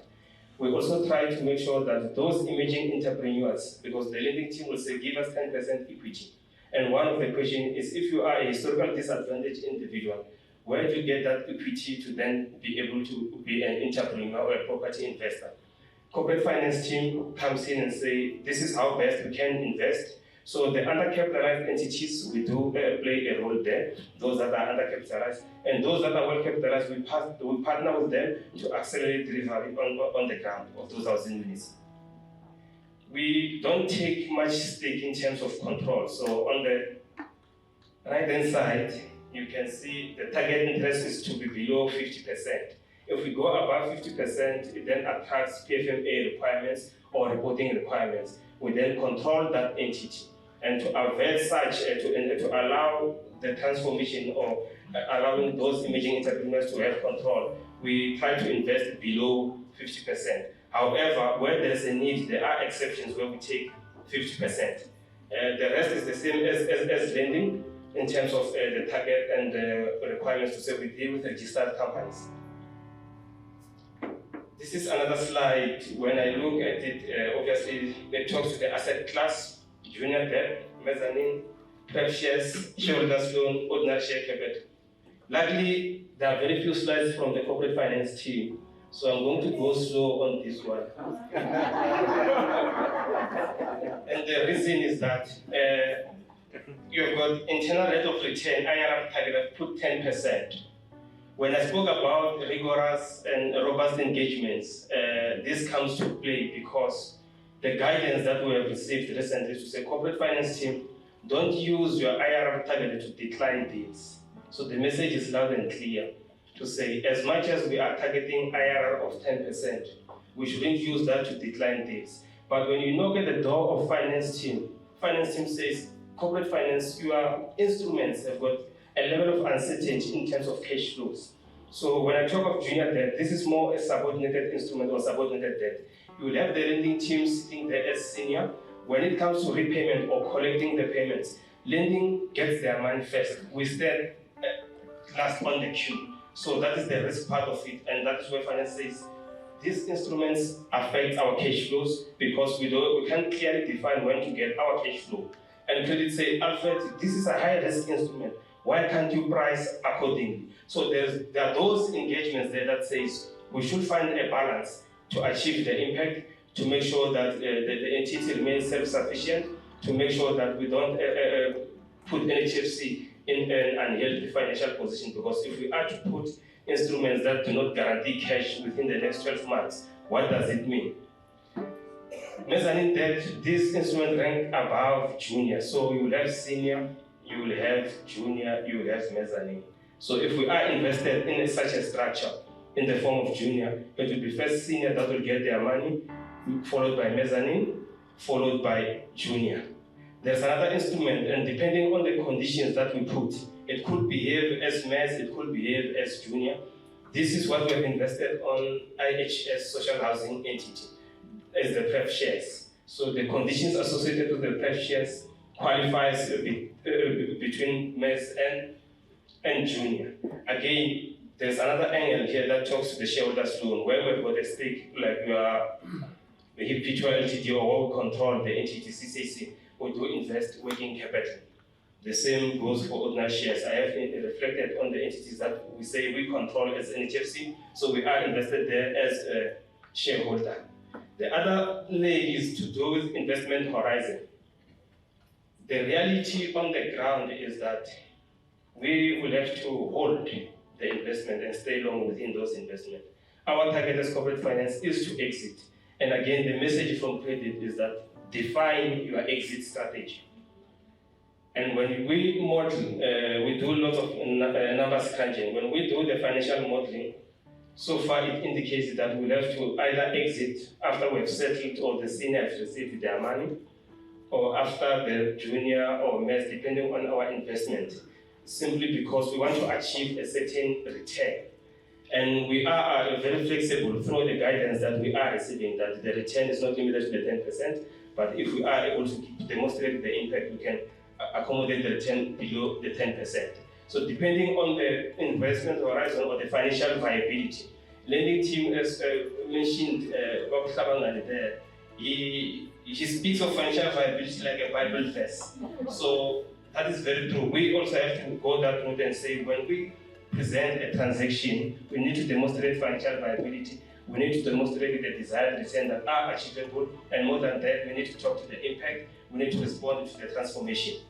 We also try to make sure that those emerging entrepreneurs, because the lending team will say, give us 10% equity. And one of the questions is, if you are a historical disadvantaged individual, where do you get that equity to then be able to be an entrepreneur or a property investor? Corporate finance team comes in and say, this is how best we can invest. So the undercapitalized entities, we do play a role there, those that are undercapitalized. And those that are well capitalized, we partner with them to accelerate delivery on the ground of those housing units. We don't take much stake in terms of control. So on the right-hand side, you can see the target interest is to be below 50%. If we go above 50%, it then attracts PFMA requirements or reporting requirements. We then control that entity. And to avert such, to allow the transformation or allowing those emerging entrepreneurs to have control, we try to invest below 50%. However, where there's a need, there are exceptions where we take 50%. The rest is the same as lending in terms of the target and the requirements to say we deal with registered companies. This is another slide. When I look at it, obviously it talks to the asset class, junior debt, mezzanine, pref shares, shareholders loan, ordinary share capital. Luckily, there are very few slides from the corporate finance team, so I'm going to go slow on this one. And the reason is that you've got internal rate of return, IRR target, I've put 10%. When I spoke about rigorous and robust engagements, this comes to play because the guidance that we have received recently to say, corporate finance team, don't use your IRR target to decline deals. So the message is loud and clear to say, as much as we are targeting IRR of 10%, we shouldn't use that to decline deals. But when you knock at the door of finance team says, corporate finance, your instruments have got a level of uncertainty in terms of cash flows. So when I talk of junior debt, this is more a subordinated instrument or subordinated debt. You will have the lending team sitting there as senior. When it comes to repayment or collecting the payments, lending gets their money first. We stand last on the queue. So that is the risk part of it, and that is where finance says, these instruments affect our cash flows because we can't clearly define when to get our cash flow. And credit say, Alfred, this is a high risk instrument. Why can't you price accordingly? So there are those engagements there that says we should find a balance to achieve the impact, to make sure that the entity remains self-sufficient, to make sure that we don't put NHFC in an unhealthy financial position, because if we are to put instruments that do not guarantee cash within the next 12 months, what does it mean? Mezzanine debt, this instrument rank above junior. So you will have senior, you will have junior, you will have mezzanine. So if we are invested in such a structure in the form of junior, it will be first senior that will get their money, followed by mezzanine, followed by junior. There's another instrument, and depending on the conditions that we put, it could behave as mezz, it could behave as junior. This is what we have invested on NHFC social housing entity as the pref shares. So the conditions associated with the pref shares qualifies between mezz and junior. Again, there's another angle here that talks to the shareholders loan, where we've got a stake, like we are the P2 LTD or what we control the entity CCC. We do invest working capital. The same goes for ordinary shares. I have reflected on the entities that we say we control as NHFC, so we are invested there as a shareholder. The other leg is to do with investment horizon. The reality on the ground is that we will have to hold the investment and stay long within those investments. Our target as corporate finance is to exit. And again, the message from credit is that define your exit strategy. And when we model, we do lots of numbers crunching. When we do the financial modeling, so far it indicates that we'll have to either exit after we've settled or the senior has received their money, or after the junior or MES, depending on our investment, simply because we want to achieve a certain return. And we are very flexible through the guidance that we are receiving, that the return is not limited to the 10%, but if we are able to demonstrate the impact, we can accommodate the return below the 10%. So depending on the investment horizon or the financial viability, lending team, as mentioned, he speaks of financial viability like a Bible verse. So that is very true. We also have to go that route and say, when we present a transaction, we need to demonstrate financial viability. We need to demonstrate the desired return that are achievable, and more than that, we need to talk to the impact. We need to respond to the transformation.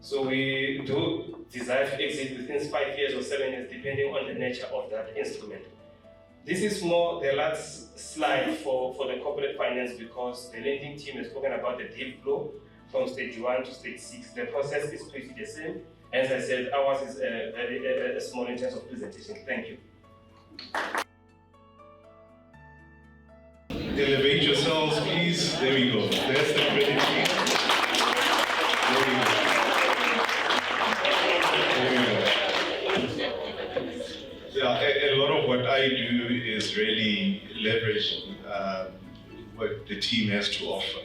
So we do desire to exit within 5 years or 7 years, depending on the nature of that instrument. This is more the last slide for the corporate finance, because the lending team has spoken about the deal flow from stage 1 to stage 6. The process is pretty the same. As I said, ours is very small in terms of presentation. Thank you. Elevate yourselves, please. There we go. That's the credit team. There we go. Yeah, a lot of what I do is really leverage what the team has to offer.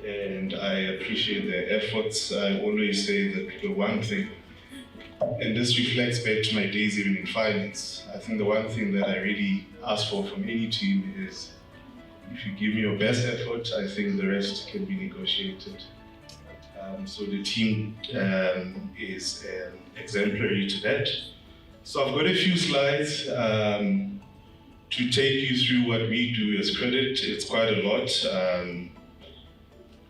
And I appreciate their efforts. I always say that the one thing, and this reflects back to my days even in finance, I think the one thing that I really ask for from any team is, if you give me your best effort, I think the rest can be negotiated. So the team is exemplary to that. So I've got a few slides to take you through what we do as credit. It's quite a lot.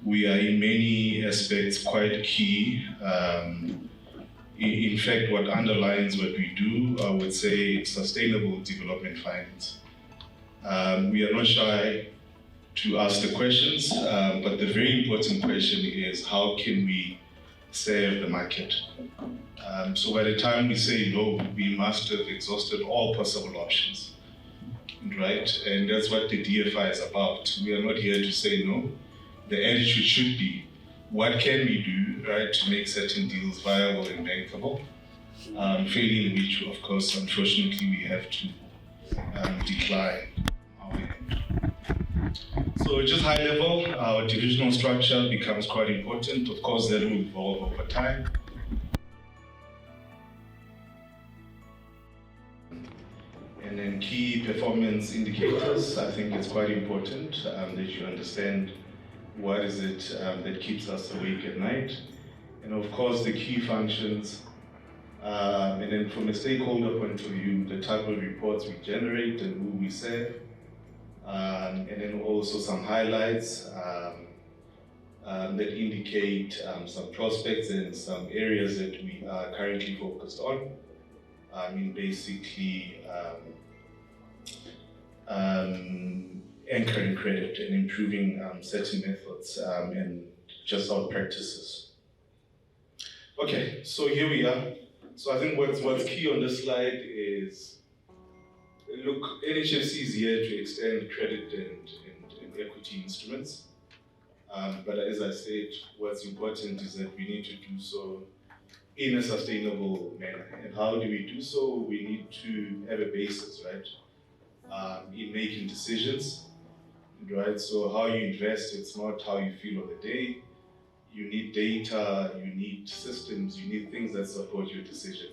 We are in many aspects quite key. In fact, what underlines what we do, I would say, sustainable development finance. We are not shy to ask the questions, but the very important question is, how can we serve the market? So by the time we say no, we must have exhausted all possible options, right? And that's what the DFI is about. We are not here to say no. The attitude should be, what can we do, right, to make certain deals viable and bankable? Failing which, of course, unfortunately, we have to decline our end. So just high level, our divisional structure becomes quite important. Of course, that will evolve over time. And then key performance indicators, I think it's quite important that you understand what is it that keeps us awake at night. And of course, the key functions, and then from a stakeholder point of view, the type of reports we generate and who we serve, and then also some highlights that indicate some prospects and some areas that we are currently focused on. I mean, basically, anchoring credit and improving certain methods and just our practices. Okay, so here we are. So I think what's key on this slide is, look, NHFC is here to extend credit and equity instruments. But as I said, what's important is that we need to do so in a sustainable manner. And how do we do so? We need to have a basis, right, in making decisions, right? So how you invest, it's not how you feel on the day. You need data, you need systems, you need things that support your decision.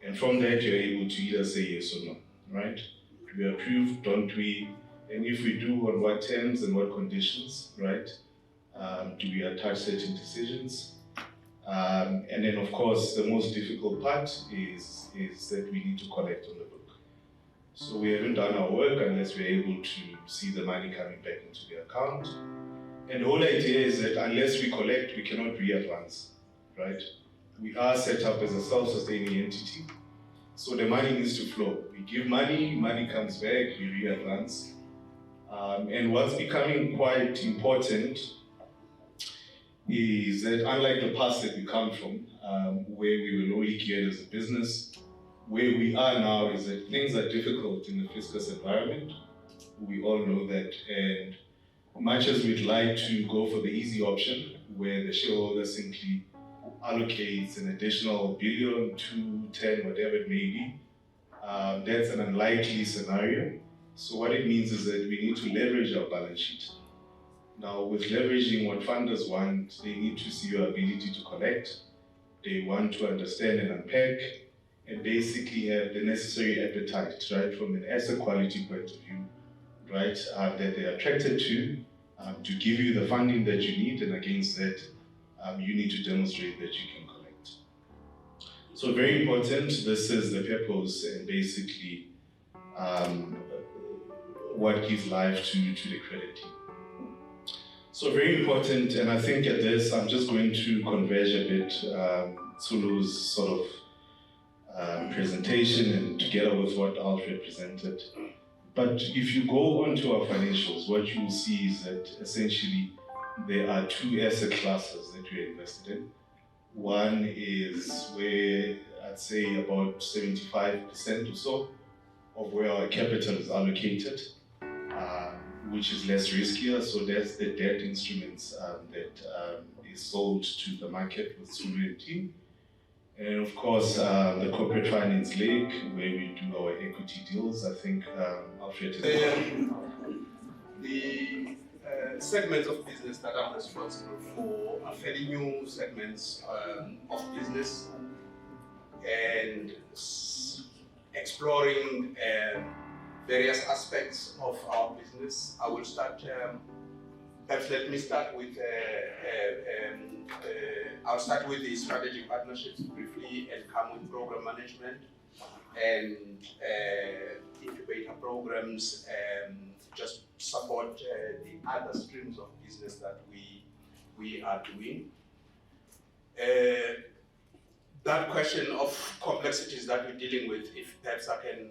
And from that, you're able to either say yes or no, right? Do we approve, don't we? And if we do, on what terms and what conditions, right? Do we attach certain decisions? And then, of course, the most difficult part is that we need to collect on the book. So we haven't done our work unless we're able to see the money coming back into the account. And the whole idea is that unless we collect, we cannot re-advance, right? We are set up as a self-sustaining entity, so the money needs to flow. We give money, money comes back, we re-advance. And what's becoming quite important is that, unlike the past that we come from, where we were only geared as a business, where we are now is that things are difficult in the fiscal environment. We all know that, and much as we'd like to go for the easy option, where the shareholder simply allocates an additional billion, 2, 10, whatever it may be, that's an unlikely scenario. So what it means is that we need to leverage our balance sheet. Now, with leveraging, what funders want, they need to see your ability to collect. They want to understand and unpack, and basically have the necessary appetite, right, from an asset quality point of view, right, that they're attracted to give you the funding that you need, and against that, you need to demonstrate that you can collect. So very important, this is the purpose and basically what gives life to the credit team. So very important, and I think at this, I'm just going to converge a bit Tsulu's sort of presentation and together with what Alfred presented. But if you go onto our financials, what you will see is that essentially there are two asset classes that we're invested in. One is where I'd say about 75% or so of where our capital is allocated, which is less riskier. So there's the debt instruments that is sold to the market with Tsulu and team. And of course, the corporate finance leg, where we do our equity deals. I think Alfred is the segments of business that I'm responsible for are fairly new segments of business, and exploring various aspects of our business. I will start. Perhaps let me start with. I'll start with the strategic partnerships briefly, and come with program management and incubator programs, just support the other streams of business that we are doing. That question of complexities that we're dealing with, if perhaps I can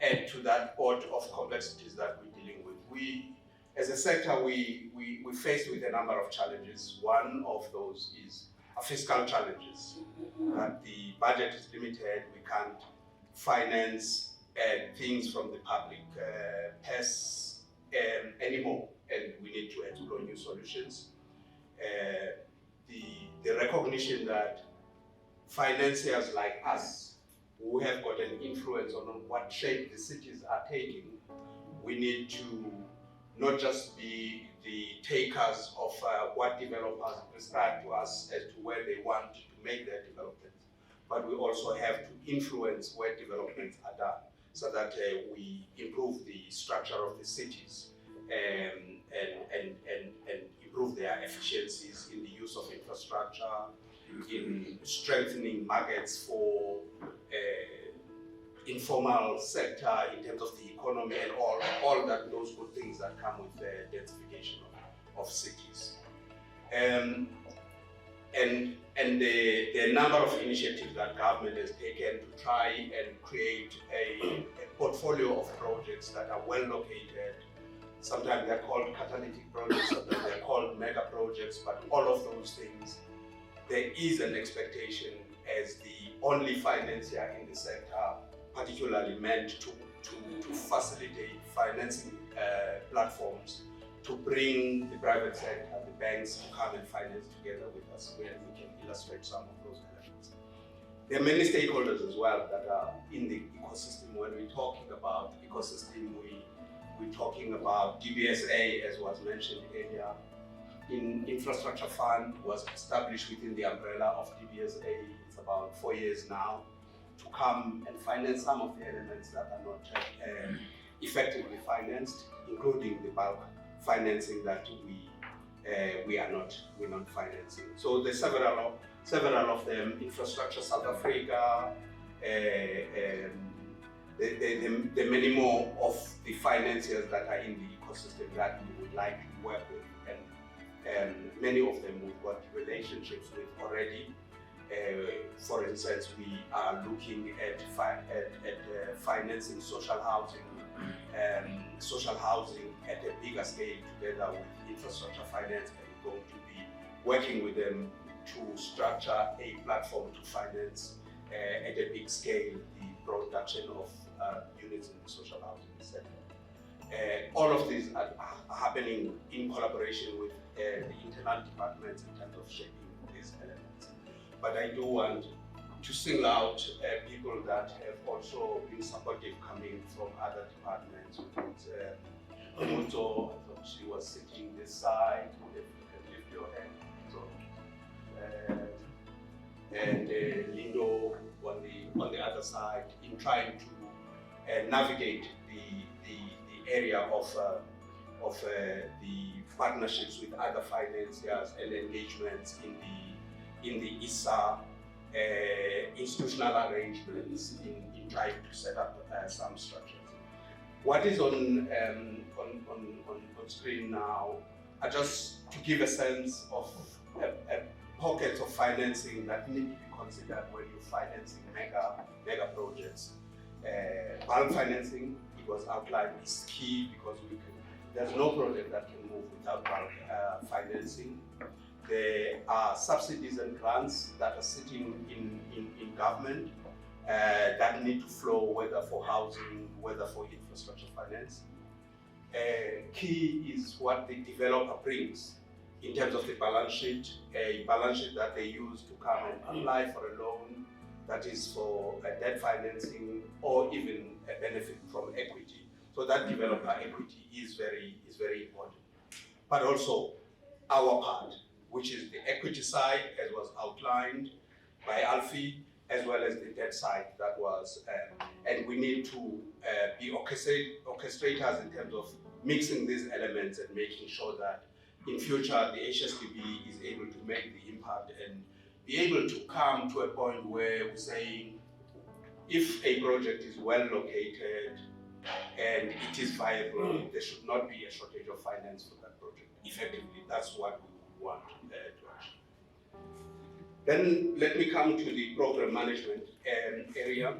add to that pot of complexities that we're dealing with. We, as a sector, we're faced with a number of challenges. One of those is fiscal challenges. The budget is limited, we can't finance things from the public purse anymore, and we need to explore new solutions. The recognition that financiers like us, who have got an influence on what shape the cities are taking, we need to not just be the takers of what developers prescribe to us as to where they want to make their developments, but we also have to influence where developments are done, so that we improve the structure of the cities and improve their efficiencies in the use of infrastructure, in strengthening markets for informal sector in terms of the economy, and all that, those good things that come with the densification of cities. And the number of initiatives that government has taken to try and create a portfolio of projects that are well located. Sometimes they're called catalytic projects, sometimes they're called mega projects, but all of those things, there is an expectation as the only financier in the sector, particularly meant to facilitate financing platforms, to bring the private sector, the banks, to come and finance together with us, where we can illustrate some of those elements. There are many stakeholders as well that are in the ecosystem. When we're talking about ecosystem, we're talking about DBSA, as was mentioned earlier. Infrastructure Fund was established within the umbrella of DBSA. It's about 4 years now, to come and finance some of the elements that are not effectively financed, including the bulk financing that we're not financing. So there's several of them. Infrastructure South Africa, there are many more of the financiers that are in the ecosystem that we would like to work with, and many of them we've got relationships with already. For instance, we are looking at financing social housing at a bigger scale together with infrastructure finance, and we're going to be working with them to structure a platform to finance at a big scale the production of units in the social housing sector. All of these are happening in collaboration with the internal departments in terms of shaping these elements. But I do want to single out people that have also been supportive coming from other departments. Muto, I thought she was sitting this side, if you can lift your hand. So, and Lindo on the other side, in trying to navigate the area of the partnerships with other financiers and engagements in the ISA institutional arrangements in trying to set up some structures. What is on screen now are just to give a sense of pockets of financing that need to be considered when you're financing mega projects. Bulk financing, it was outlined, is key because there's no project that can move without bulk financing. There are subsidies and grants that are sitting in government that need to flow, whether for housing, whether for infrastructure finance. Key is what the developer brings in terms of the balance sheet, a balance sheet that they use to come and apply for a loan that is for debt financing or even a benefit from equity. So that developer equity is very important. But also our part, which is the equity side, as was outlined by Alfie, as well as the debt side that was, and we need to be orchestrators in terms of mixing these elements and making sure that in future the HSPB is able to make the impact and be able to come to a point where we're saying if a project is well located and it is viable, there should not be a shortage of finance for that project. Effectively, that's what we want to achieve. Then let me come to the program management area.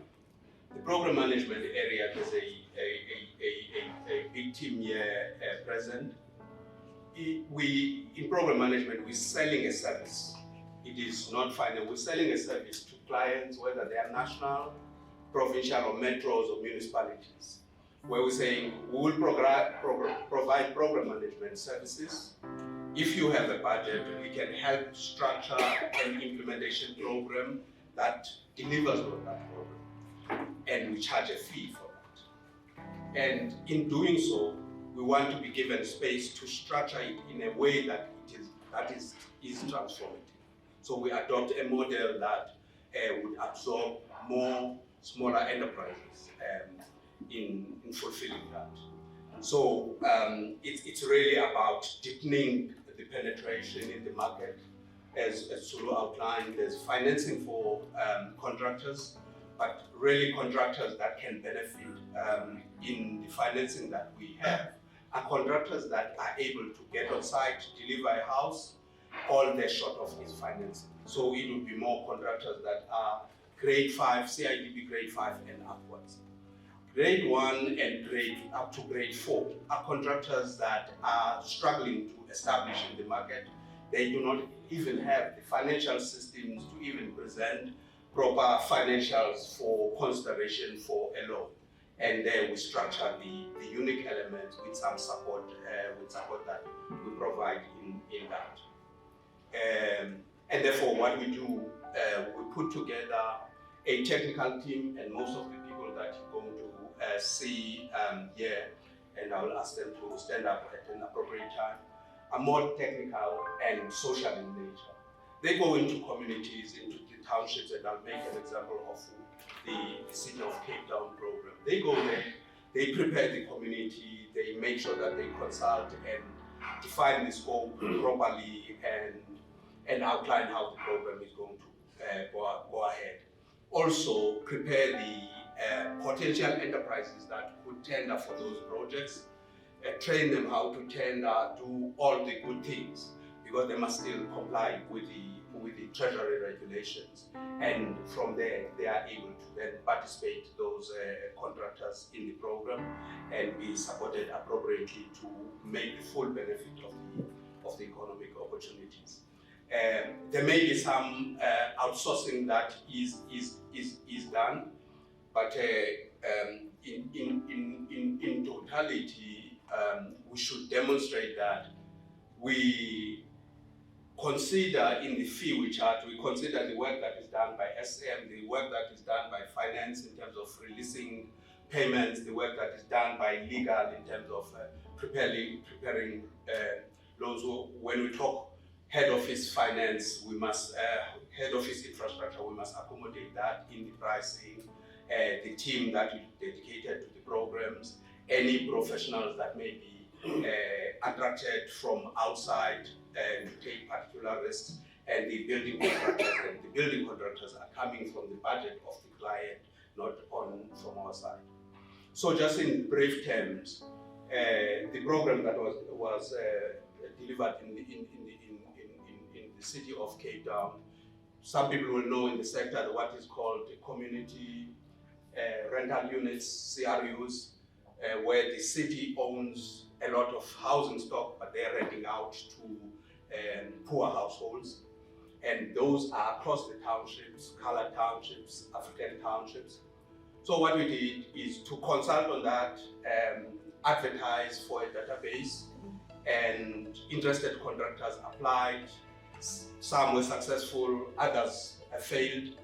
The program management area is a big team here present. In program management, we're selling a service. It is not final. We're selling a service to clients, whether they are national, provincial, or metros or municipalities, where we're saying we will provide program management services. If you have a budget, we can help structure an implementation program that delivers on that program, and we charge a fee for that. And in doing so, we want to be given space to structure it in a way that is transformative. So we adopt a model that would absorb more smaller enterprises in fulfilling that. So it's really about deepening the penetration in the market. As Sulu outlined, there's financing for contractors, but really contractors that can benefit in the financing that we have are contractors that are able to get on site, deliver a house. All they're short of is financing. So it would be more contractors that are grade 5, CIDB grade 5 and upwards. Grade 1 and up to grade 4 are contractors that are struggling to establish in the market. They do not even have the financial systems to even present proper financials for consideration for a loan. And there we structure the unique elements with some support, that we provide in that. And therefore what we do, we put together a technical team, and most of the people that you're going to see here, and I will ask them to stand up at an appropriate time, are more technical and social in nature. They go into communities, into the townships, and I'll make an example of the City of Cape Town program. They go there, they prepare the community, they make sure that they consult and define the scope properly and outline how the program is going to go ahead. Also prepare the potential enterprises that could tender for those projects, train them how to tender, do all the good things, because they must still comply with the treasury regulations. And from there, they are able to then participate, those contractors, in the program and be supported appropriately to make the full benefit of the economic opportunities. There may be some outsourcing that is done, but in totality, we should demonstrate that we consider in the fee we charge, we consider the work that is done by SM, the work that is done by finance in terms of releasing payments, the work that is done by legal in terms of preparing loans. When we talk head office finance, we must, head office infrastructure, we must accommodate that in the pricing, the team that is dedicated to the programs, any professionals that may be attracted from outside to take particular risks, and the building contractors. And the building contractors are coming from the budget of the client, not from our side. So just in brief terms, the program that was delivered in the city of Cape Town, some people will know in the sector what is called the community rental units, CRUs, where the city owns a lot of housing stock, but they're renting out to poor households. And those are across the townships, colored townships, African townships. So what we did is to consult on that, advertise for a database, and interested contractors applied. Some were successful, others failed.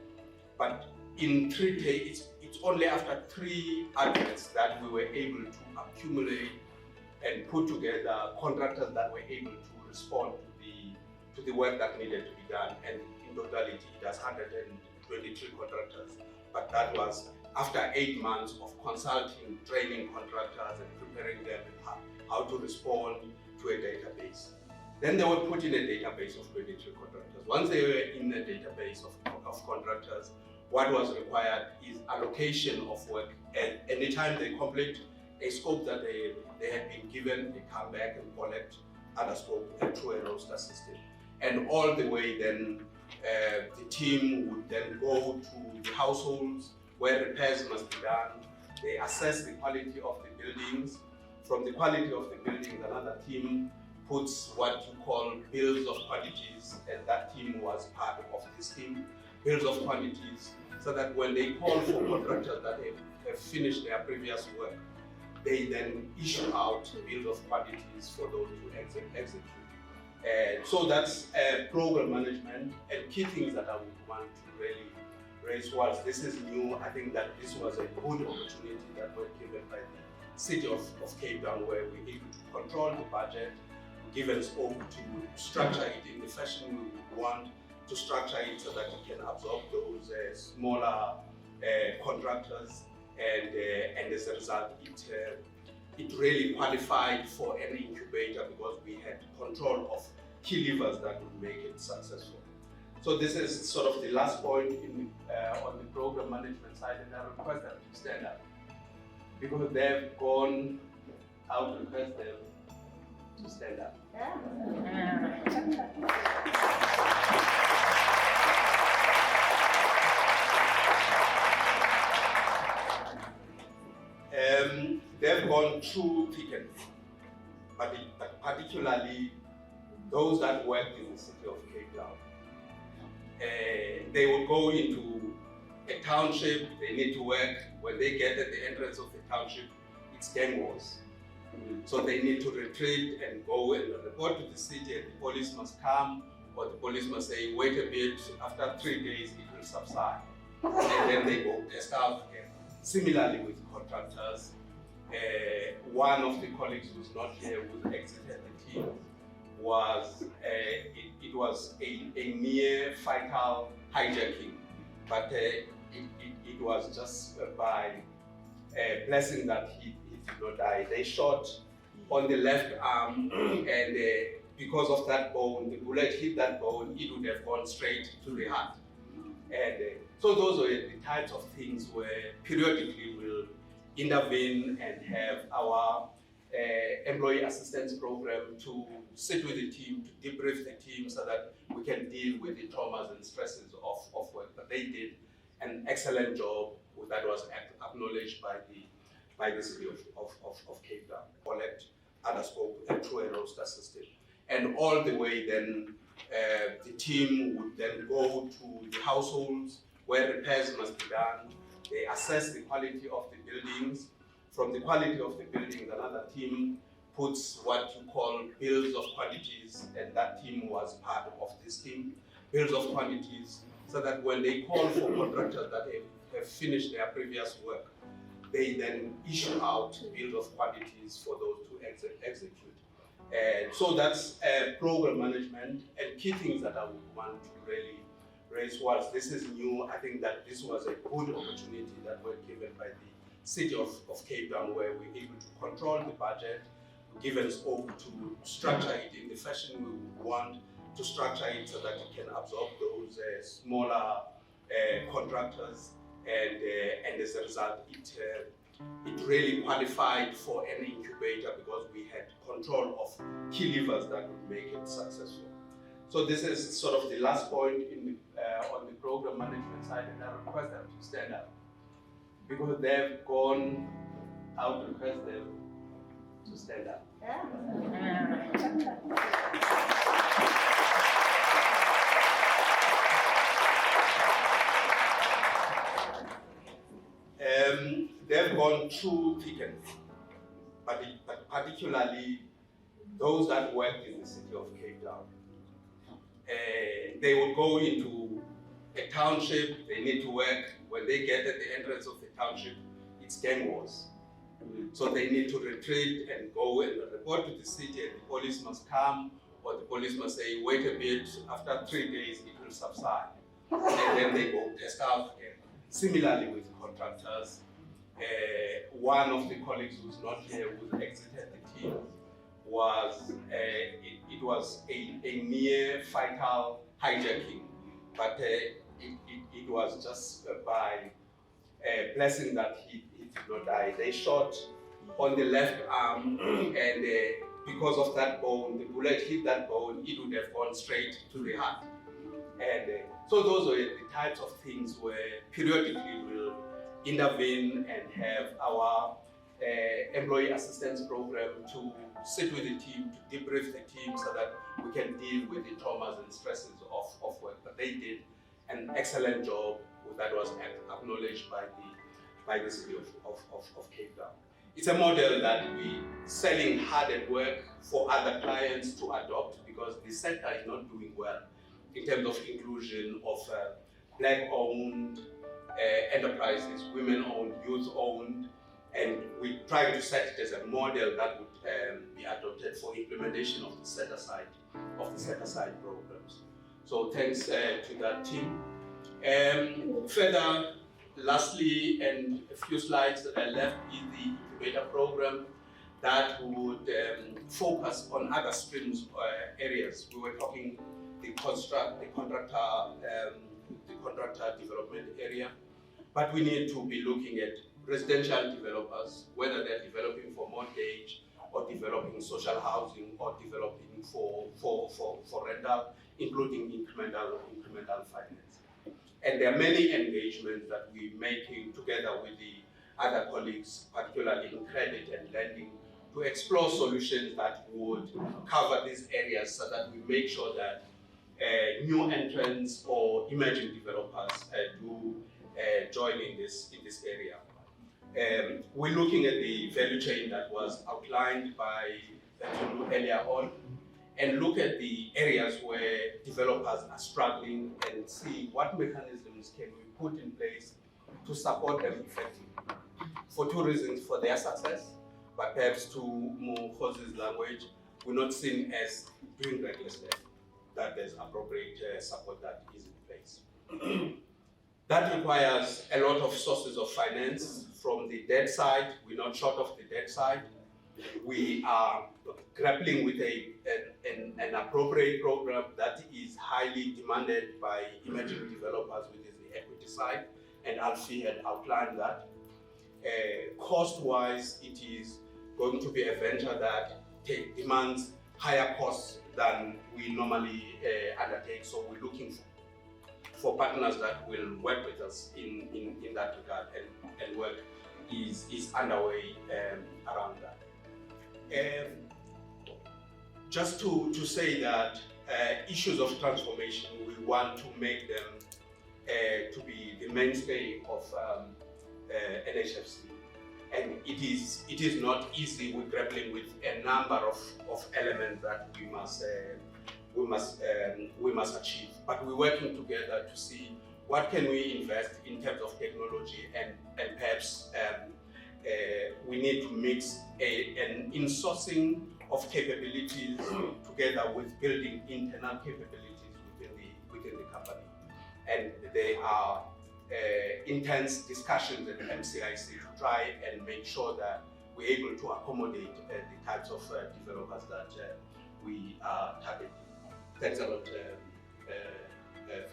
But in 3 days, it's only after 3 adverts that we were able to accumulate and put together contractors that were able to respond to the work that needed to be done. And in totality, it has 123 contractors. But that was after 8 months of consulting, training contractors and preparing them how to respond to a database. Then they were put in a database of 23 contractors. Once they were in a database of contractors, what was required is allocation of work. And anytime they complete a scope that they had been given, they come back and collect other scope through a roster system. And all the way then, the team would then go to the households where repairs must be done. They assess the quality of the buildings. From the quality of the buildings, another team puts what you call bills of quantities, and that team was part of this team, bills of quantities, so that when they call for contractors that have finished their previous work, they then issue out bills of quantities for those to execute. So that's program management, and key things that I would want to really raise was, this is new. I think that this was a good opportunity that was given by the city of Cape Town, where we're able to control the budget, given scope to structure it in the fashion we would want to structure it, so that it can absorb those smaller contractors, and as a result, it really qualified for an incubator because we had control of key levers that would make it successful. So this is sort of the last point on the program management side, and I request them to stand up because they've gone. I would request them to stand up. They've gone through thick and thin, but particularly those that worked in the city of Cape Town. They would go into a township, they need to work. When they get at the entrance of the township, it's gang wars. So they need to retreat and go and report to the city, and the police must come, or the police must say, wait a bit, after 3 days it will subside. And then they go test out again. Similarly with contractors, one of the colleagues who's not here, who exited the team, was it was a near fatal hijacking, but it was just by blessing that he did not die. They shot on the left arm, and because of that bone, the bullet hit that bone, it would have gone straight to the heart. And so those were the types of things where periodically we'll intervene and have our employee assistance program to sit with the team, to debrief the team so that we can deal with the traumas and stresses of work. But they did an excellent job that was acknowledged by the city of Cape Town. Collect other scope through a roster system. And all the way then, the team would then go to the households where repairs must be done. They assess the quality of the buildings. From the quality of the buildings, another team puts what you call bills of quantities, and that team was part of this team, bills of quantities, so that when they call for contractors that have finished their previous work, they then issue out bills of quantities for those to execute. And so that's program management, and key things that I would want to really raise was, this is new. I think that this was a good opportunity that was given by the City of Cape Town, where we're able to control the budget, given scope to structure it in the fashion we would want to structure it, so that it can absorb those smaller contractors, and as a result, it really qualified for an incubator because we had control of key levers that would make it successful. So this is sort of the last point in on the program management side, and I request them to stand up because they've gone. I would request them to stand up. They've gone through thick and thin, but particularly those that worked in the City of Cape Town. They would go into a township, they need to work. When they get at the entrance of the township, it's gang wars. So they need to retreat and go and report to the city, and the police must come, or the police must say, wait a bit, after 3 days it will subside. And then they go test out again. Similarly with contractors, one of the colleagues who's not here, who exited the team, was it was a near fatal hijacking, but it was just by blessing that he did not die. They shot on the left arm, and because of that bone, the bullet hit that bone, it would have gone straight to the heart. And so those were the types of things where periodically we'll intervene and have our employee assistance program to sit with the team, to debrief the team so that we can deal with the traumas and stresses of work. But they did an excellent job that was acknowledged by the City of Cape Town. It's a model that we're selling hard at work for other clients to adopt because the sector is not doing well in terms of inclusion of Black-owned enterprises, women-owned, youth-owned, and we try to set it as a model that would be adopted for implementation of the set-aside programs. So thanks to that team. Further, lastly, and a few slides that I left is the incubator program that would focus on other streams areas. We were talking the contractor development area, but we need to be looking at residential developers, whether they're developing for mortgage or developing social housing or developing for rental, including incremental finance. And there are many engagements that we're making together with the other colleagues, particularly in credit and lending, to explore solutions that would cover these areas so that we make sure that new entrants or emerging developers do join in this area. We're looking at the value chain that was outlined by Tulu earlier on, and look at the areas where developers are struggling and see what mechanisms can we put in place to support them effectively. For two reasons, for their success, but perhaps to Mokgosi's language, we're not seen as doing recklessness, that there's appropriate support that is in place. That requires a lot of sources of finance from the debt side. We're not short of the debt side. We are grappling with an appropriate program that is highly demanded by emerging developers, which is the equity side, and Alfie had outlined that. Cost-wise, it is going to be a venture that demands higher costs than we normally undertake, so we're looking for partners that will work with us in that regard, and work is underway around that. Just to say that issues of transformation, we want to make them to be the mainstay of NHFC. And it is not easy. We're grappling with a number of elements that we must achieve. But we're working together to see what can we invest in terms of technology, and perhaps we need to mix an insourcing of capabilities together with building internal capabilities within the company. And there are intense discussions at MCIC to try and make sure that we're able to accommodate the types of developers that we are targeting. Thanks a lot,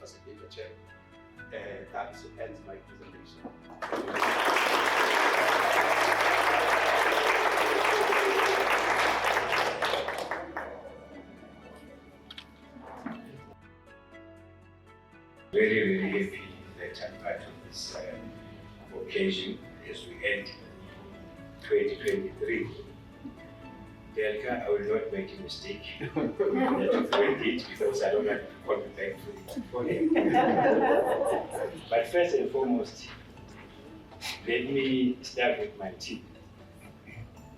Facilitator Chair. That ends my presentation. Very happy that I'm part of this occasion as we end 2023. Delka, I will not make a mistake that you've read it, because I don't have to call you back for it. But first and foremost, let me start with my team.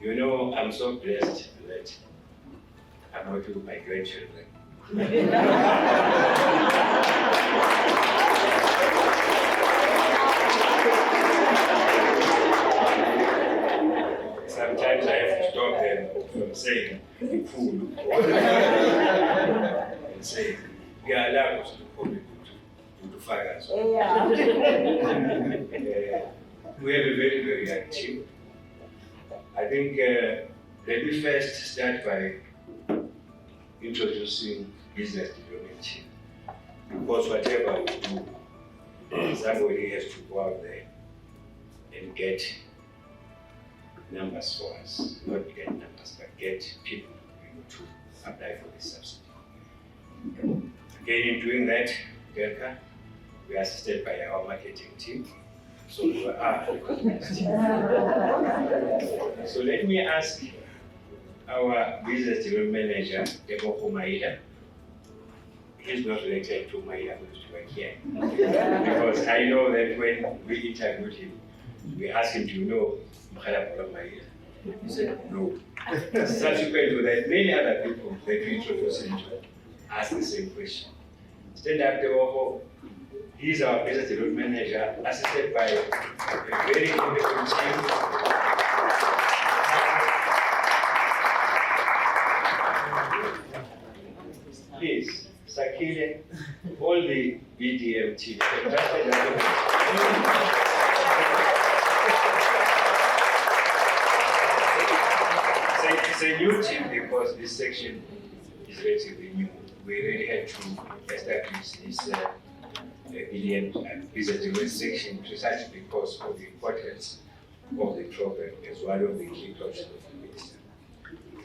You know, I'm so blessed that I'm working with my grandchildren. Sometimes I have to stop them from saying fool and say, we are allowed to call people to fire us. We have a very young team. I think let me first start by introducing business development team. Because whatever we do, somebody has to go out there and get numbers for us. Not get numbers, but get people to apply for this subsidy. Again, in doing that, Delka, we are assisted by our marketing team. So we are recognized. So let me ask our business development manager, Debo Maida. He's not related to Maida, who used to work here. Because I know that when we interviewed him, we asked him, do you know Maida? He said, no. Subsequent to that, many other people that we introduced him to asked the same question. Stand up, Debo. He's our business development manager, assisted by a very competent team. Please, Sakile, all the BDM team. It's a new team because this section is relatively new. We really had to establish this BDM business development section precisely because of the importance of the program as one of the key projects of the minister.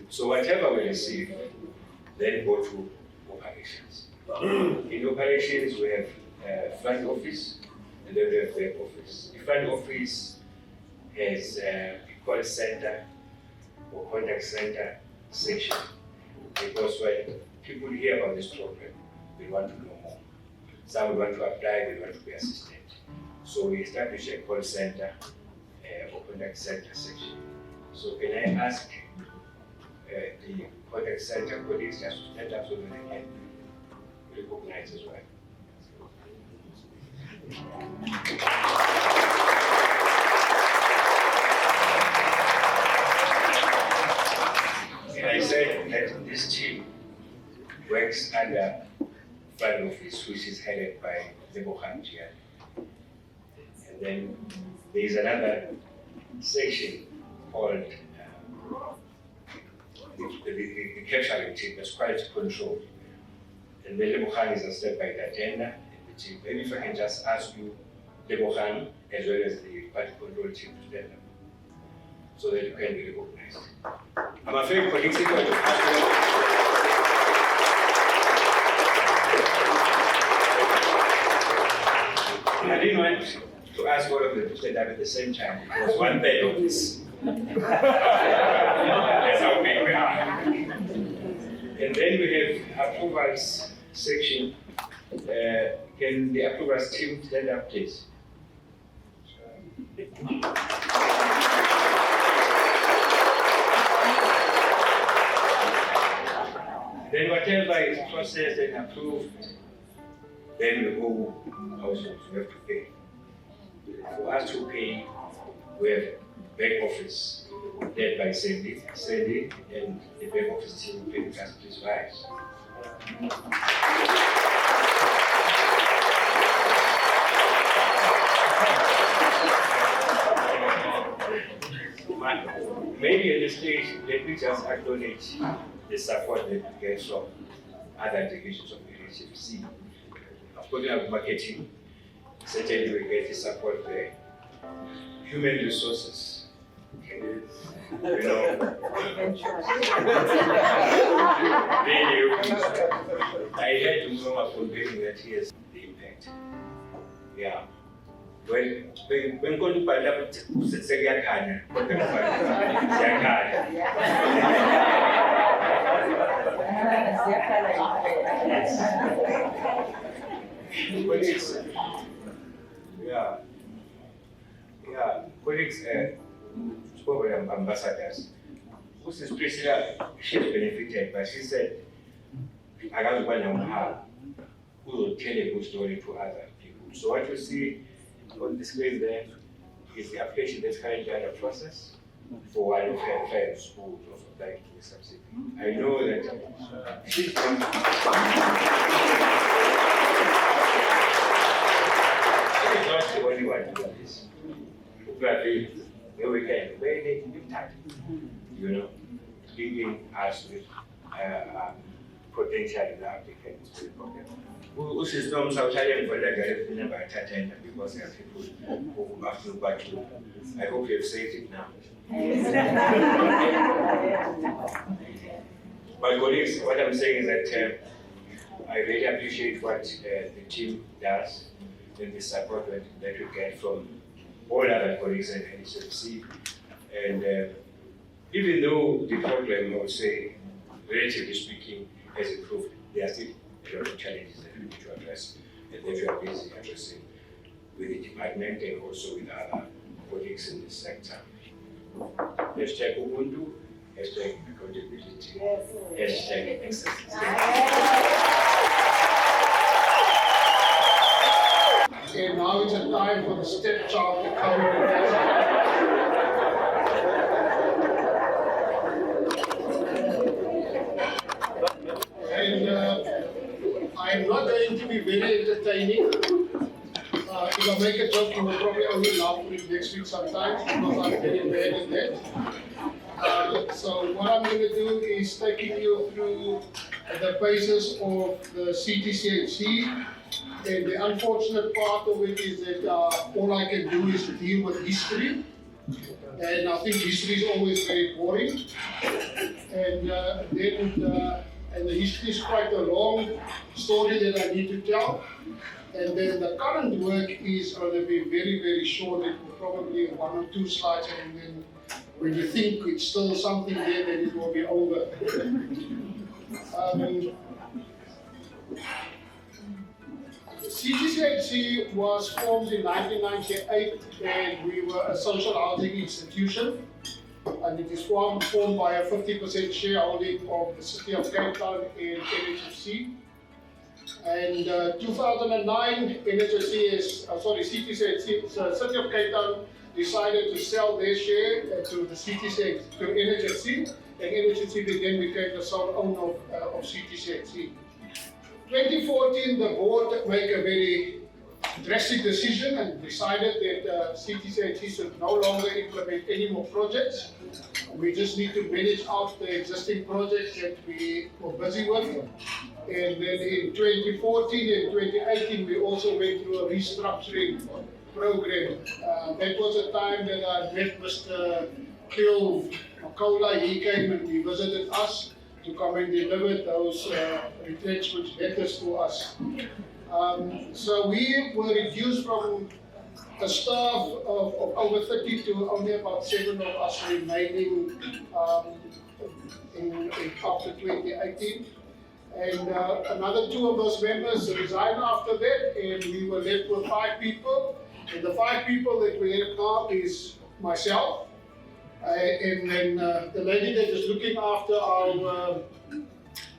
So whatever we receive, then go to operations. In operations, we have front office and then we have back office. The front office has a call center or contact center section, because when people hear about this program, they want to know more. Some will want to apply, they want to be assisted. So we established a call center or contact center section. So can I ask the contact center colleagues just to stand up so that they can recognize as well? And I said that this team works under front office, which is headed by Debohan Jian. And then there is another section called the capturing team, that's quite controlled. And then Debohan is assisted by the agenda and the team. Maybe if I can just ask you, Debohan, as well as the party control team, to stand up so that you can be recognized. I'm afraid colleagues are going to I didn't want to ask all of them to stand up at the same time because 1/3 of this. That's how big we are. And then we have approvals section. Can the approvals team stand up, please? Then whatever is processed and approved, then we owe households, we have to pay. For us to pay, we have back office led by Sandy, and the back office team will pay the tax, please rise. Maybe at this stage, let me just acknowledge the support that we get from other divisions of the NHFC. Of course, we have marketing, certainly we get the support there. Human resources, you know, I had to know from Benny that he has the impact. Yeah. When going to find out Segiakana, colleagues, ambassadors, who's this Priscilla, she's benefited, but she said, I got one who will tell a good story to other people. So what you see on the screen there is the application that's currently under process for one of her friends who was applying to the subsidy. I know that she's not the only one doing this. Probably the weekend, very late in time, you know, leaving us with potential applicants to the program. Who systems are challenging for that guy never attend because there are people who have to back to. I hope you've saved it now. But colleagues, what I'm saying is that I really appreciate what the team does and the support that we get from all other colleagues at NHFC. And even though the program, I would say, relatively speaking, has improved, there are still a lot of challenges that we need to address and that we are busy addressing with the department and also with other colleagues in this sector. Hashtag Ubuntu, hashtag accountability, hashtag excellence. And now it's a time for the stepchild to come. And I'm not going to be very entertaining. If I make a joke, you will probably only laugh for it next week sometimes because I'm very bad at that. So what I'm going to do is taking you through the basis of the CTCHC. And the unfortunate part of it is that all I can do is deal with history. And I think history is always very boring. And the history is quite a long story that I need to tell. And then the current work is going to be very, very short. It will probably 1 or 2 slides. And then when you think it's still something there, then it will be over. CTCHC was formed in 1998 and we were a social housing institution, and it is formed by a 50% shareholding of the City of Cape Town and NHFC. And 2009, CTCHC, City of Cape Town decided to sell their share to the CTCHC, to NHFC, and NHFC then became the sole owner of CTCHC. 2014, the board made a very drastic decision and decided that CTCHC should no longer implement any more projects. We just need to manage out the existing projects that we were busy with. And then in 2014 and 2018, we also went through a restructuring program. That was a time that I met Mr. Cleo Makola. He came and he visited us to come and deliver those retrenchment letters to us. So we were reduced from a staff of over 30 to only about 7 of us remaining after 2018. And another 2 of those members resigned after that, and we were left with 5 people. And the 5 people that we have now is myself, and then the lady that is looking after our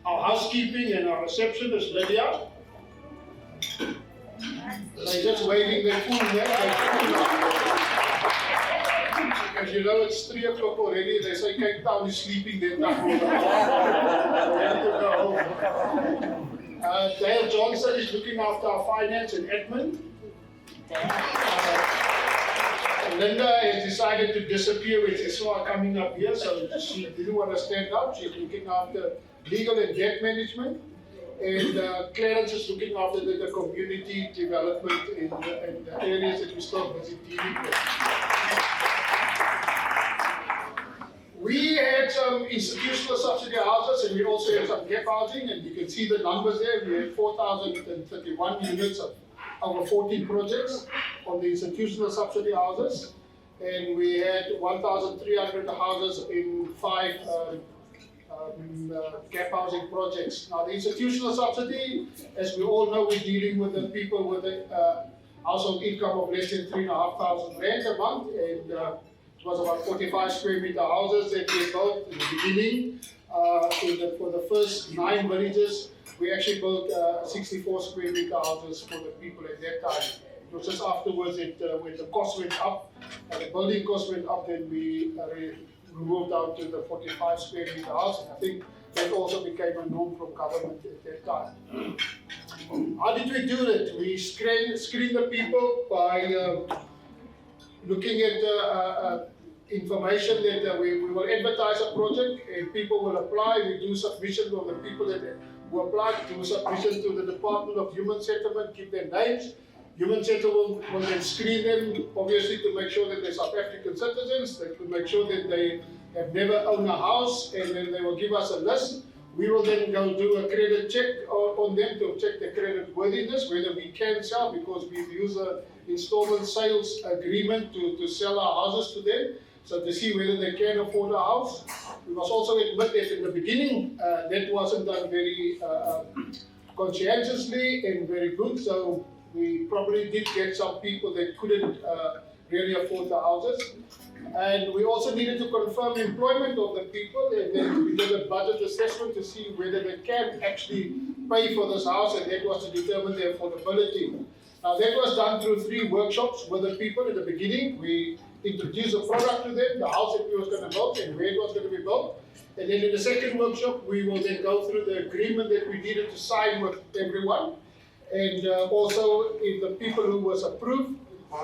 housekeeping and our reception is Lydia. They're just waving their phone there. As you know, it's 3 o'clock already. They say Cape Town is sleeping there. They have to go home. Dale Johnson is looking after our finance and admin. Linda has decided to disappear when she saw her coming up here, so she didn't want to stand up. She's looking after legal and debt management. And Clarence is looking after the community development in the areas that we still busy dealing with. We had some institutional subsidy houses, and we also had some gap housing, and you can see the numbers there. We had 4,031 units of over 14 projects on the institutional subsidy houses, and we had 1,300 houses in 5 gap housing projects. Now, the institutional subsidy, as we all know, we're dealing with the people with a household income of less than 3,500 rand a month, and it was about 45 square meter houses that we built in the beginning. For the first 9 villages, we actually built 64 square meter houses for the people at that time. It was just afterwards that when the cost went up, the building cost went up, then we moved out to the 45 square meter house. And I think that also became a norm from government at that time. How did we do that? We screen the people by looking at information that we will advertise a project and people will apply. We do submission of the people that who apply, do submission to the Department of Human Settlement, give their names. Human Settlement will then screen them, obviously, to make sure that they're South African citizens, they will make sure that they have never owned a house, and then they will give us a list. We will then go do a credit check on them to check the credit worthiness, whether we can sell, because we use an installment sales agreement to sell our houses to them, so to see whether they can afford a house. We must also admit that in the beginning, that wasn't done very conscientiously and very good, so we probably did get some people that couldn't really afford the houses. And we also needed to confirm employment of the people, and then we did a budget assessment to see whether they can actually pay for this house, and that was to determine their affordability. Now that was done through 3 workshops with the people. In the beginning, we introduced a product to them, the house that we was going to build and where it was going to be built. And then in the second workshop, we will then go through the agreement that we needed to sign with everyone. And also, if the people who was approved,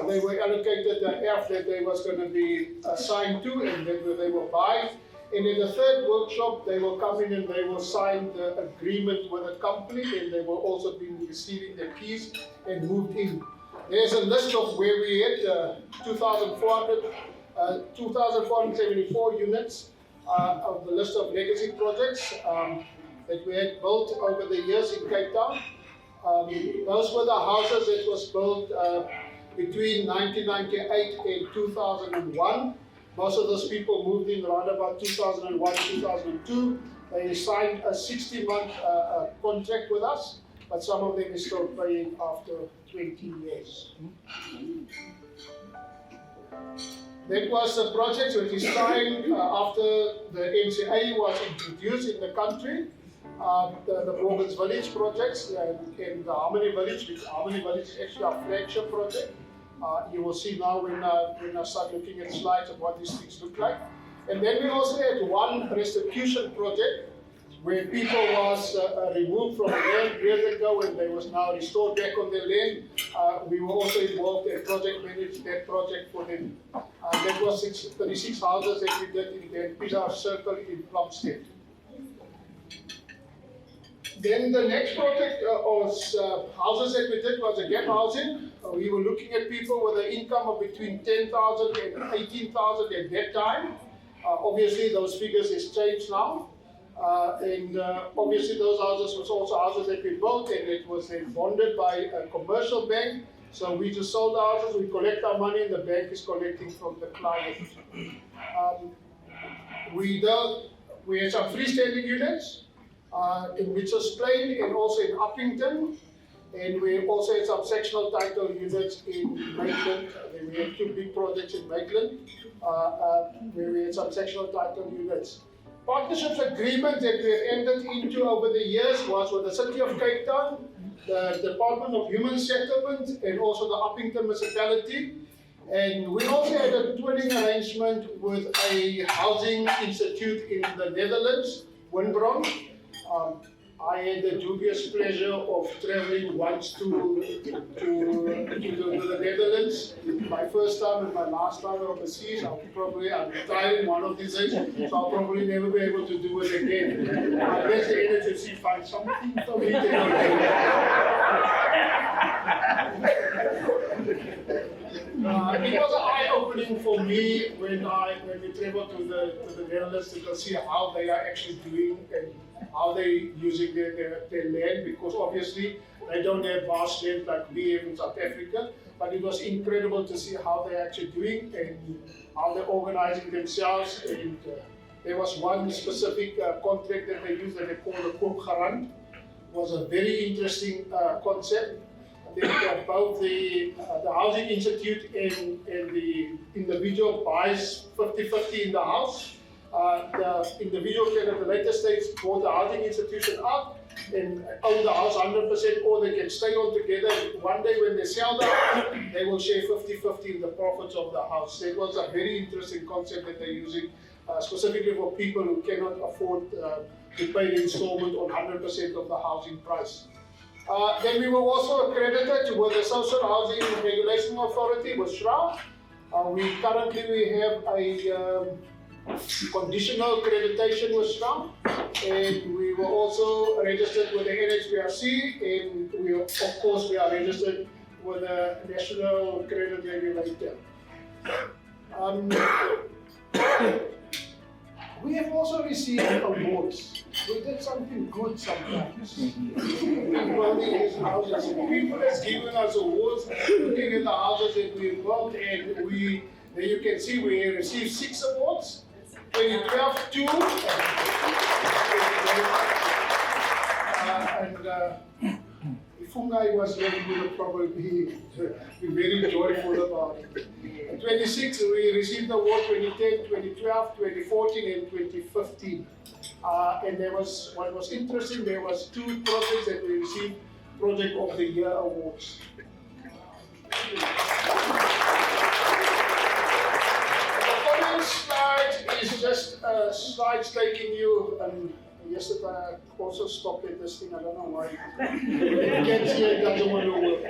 they were allocated the F that they was going to be assigned to, and then they will buy. And in the third workshop, they will come in and they will sign the agreement with the company, and they will also be receiving their keys and moved in. There's a list of where we had 2,474 units of the list of legacy projects that we had built over the years in Cape Town. Those were the houses that was built between 1998 and 2001. Most of those people moved in around about 2001, 2002. They signed a 60-month contract with us, but some of them is still paying after 20 years. That was the project that we signed after the MCA was introduced in the country. The Morgan's Village projects and the Harmony Village, which Harmony Village is actually our flagship project. You will see now when I start looking at slides of what these things look like. And then we also had one restitution project where people was removed from land years ago and they was now restored back on their land. We were also involved in project managed that project for them. That was 36 houses that we did in the Pizarre Circle in Plumstead. Then the next project was houses that we did was a gap housing. We were looking at people with an income of between 10,000 and 18,000 at that time. Obviously, those figures has changed now. Obviously, those houses was also houses that we built, and it was then bonded by a commercial bank. So we just sold the houses, we collect our money, and the bank is collecting from the client. We had some freestanding units in Mitchell's Plain and also in Uppington. And we also had some sectional title units in Maitland. We had 2 big projects in Maitland where we had some sectional title units. Partnerships agreement that we have entered into over the years was with the City of Cape Town, the Department of Human Settlement, and also the Uppington Municipality. And we also had a twinning arrangement with a housing institute in the Netherlands, Winbron. I had the dubious pleasure of traveling once to the Netherlands. My first time and my last time overseas. I'm retiring one of these days, so I'll probably never be able to do it again. Unless the NHFC finds something for me to do. It was eye-opening for me when we traveled to the Netherlands to see how they are actually doing and how they're using their land, because obviously they don't have vast land like we have in South Africa, but it was incredible to see how they're actually doing and how they're organizing themselves. And there was one specific contract that they used that they call the Koopgarant. It was a very interesting concept. Both the Housing Institute and the individual buys 50-50 in the house. The individual can at the later stage bought the housing institution out and own the house 100%, or they can stay on together. One day when they sell the house, they will share 50-50 in the profits of the house. It was a very interesting concept that they're using specifically for people who cannot afford to pay the installment on 100% of the housing price. Then we were also accredited with the Social Housing Regulation Authority, with SHRA. We have a conditional accreditation with SHRA, and we were also registered with the NHFC, and we are registered with the National Credit Regulator. We have also received awards. We did something good sometimes. Building these houses. People have given us awards, looking at the houses that we built, and there you can see we received 6 awards. 2012, 2. If Fungai was here, we would probably be very joyful about it. In 26, we received the award 2010, 2012, 2014, and 2015. And what was interesting, there was 2 projects that we received Project of the Year awards. Slide is just slides taking you, yesterday I also stopped at this thing, I don't know why. You can see it doesn't want to work.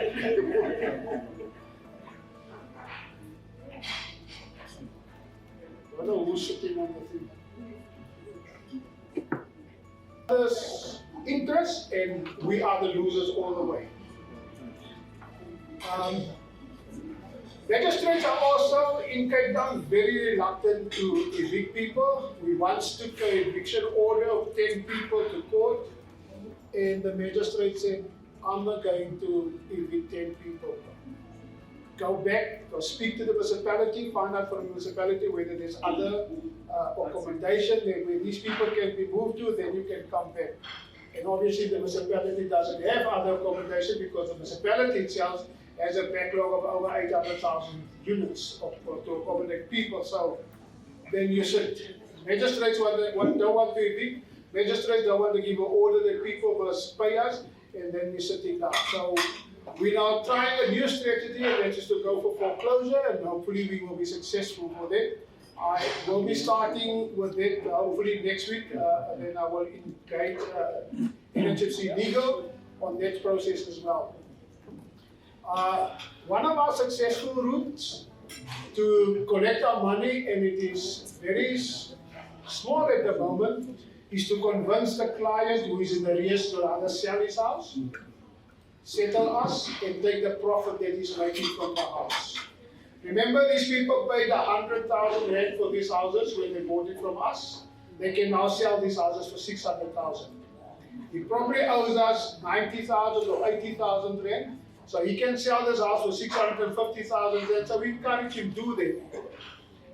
I don't know who's sitting on the thing. There's interest, and we are the losers all the way. Magistrates are also in Cape Town very reluctant to evict people. We once took an eviction order of 10 people to court, and the magistrate said, I'm not going to evict 10 people. Go back, go speak to the municipality, find out from the municipality whether there's other accommodation where these people can be moved to, then you can come back. And obviously the municipality doesn't have other accommodation because the municipality itself has a backlog of over 800,000 units to accommodate people. So then you sit. Magistrates don't want to evict. Magistrates don't want to give an order that people must pay us, and then we're sitting down. So we're now trying a new strategy, and that is to go for foreclosure, and hopefully we will be successful for that. I will be starting with that hopefully next week, and then I will engage NHFC Legal on that process as well. One of our successful routes to collect our money, and it is very small at the moment, is to convince the client who is in arrears to rather sell his house, settle us, and take the profit that he's making from the house. Remember, these people paid 100,000 rand for these houses when they bought it from us. They can now sell these houses for 600,000. He probably owes us 90,000 or 80,000 rand. So he can sell this house for 650,000 rand. So we encourage him to do that.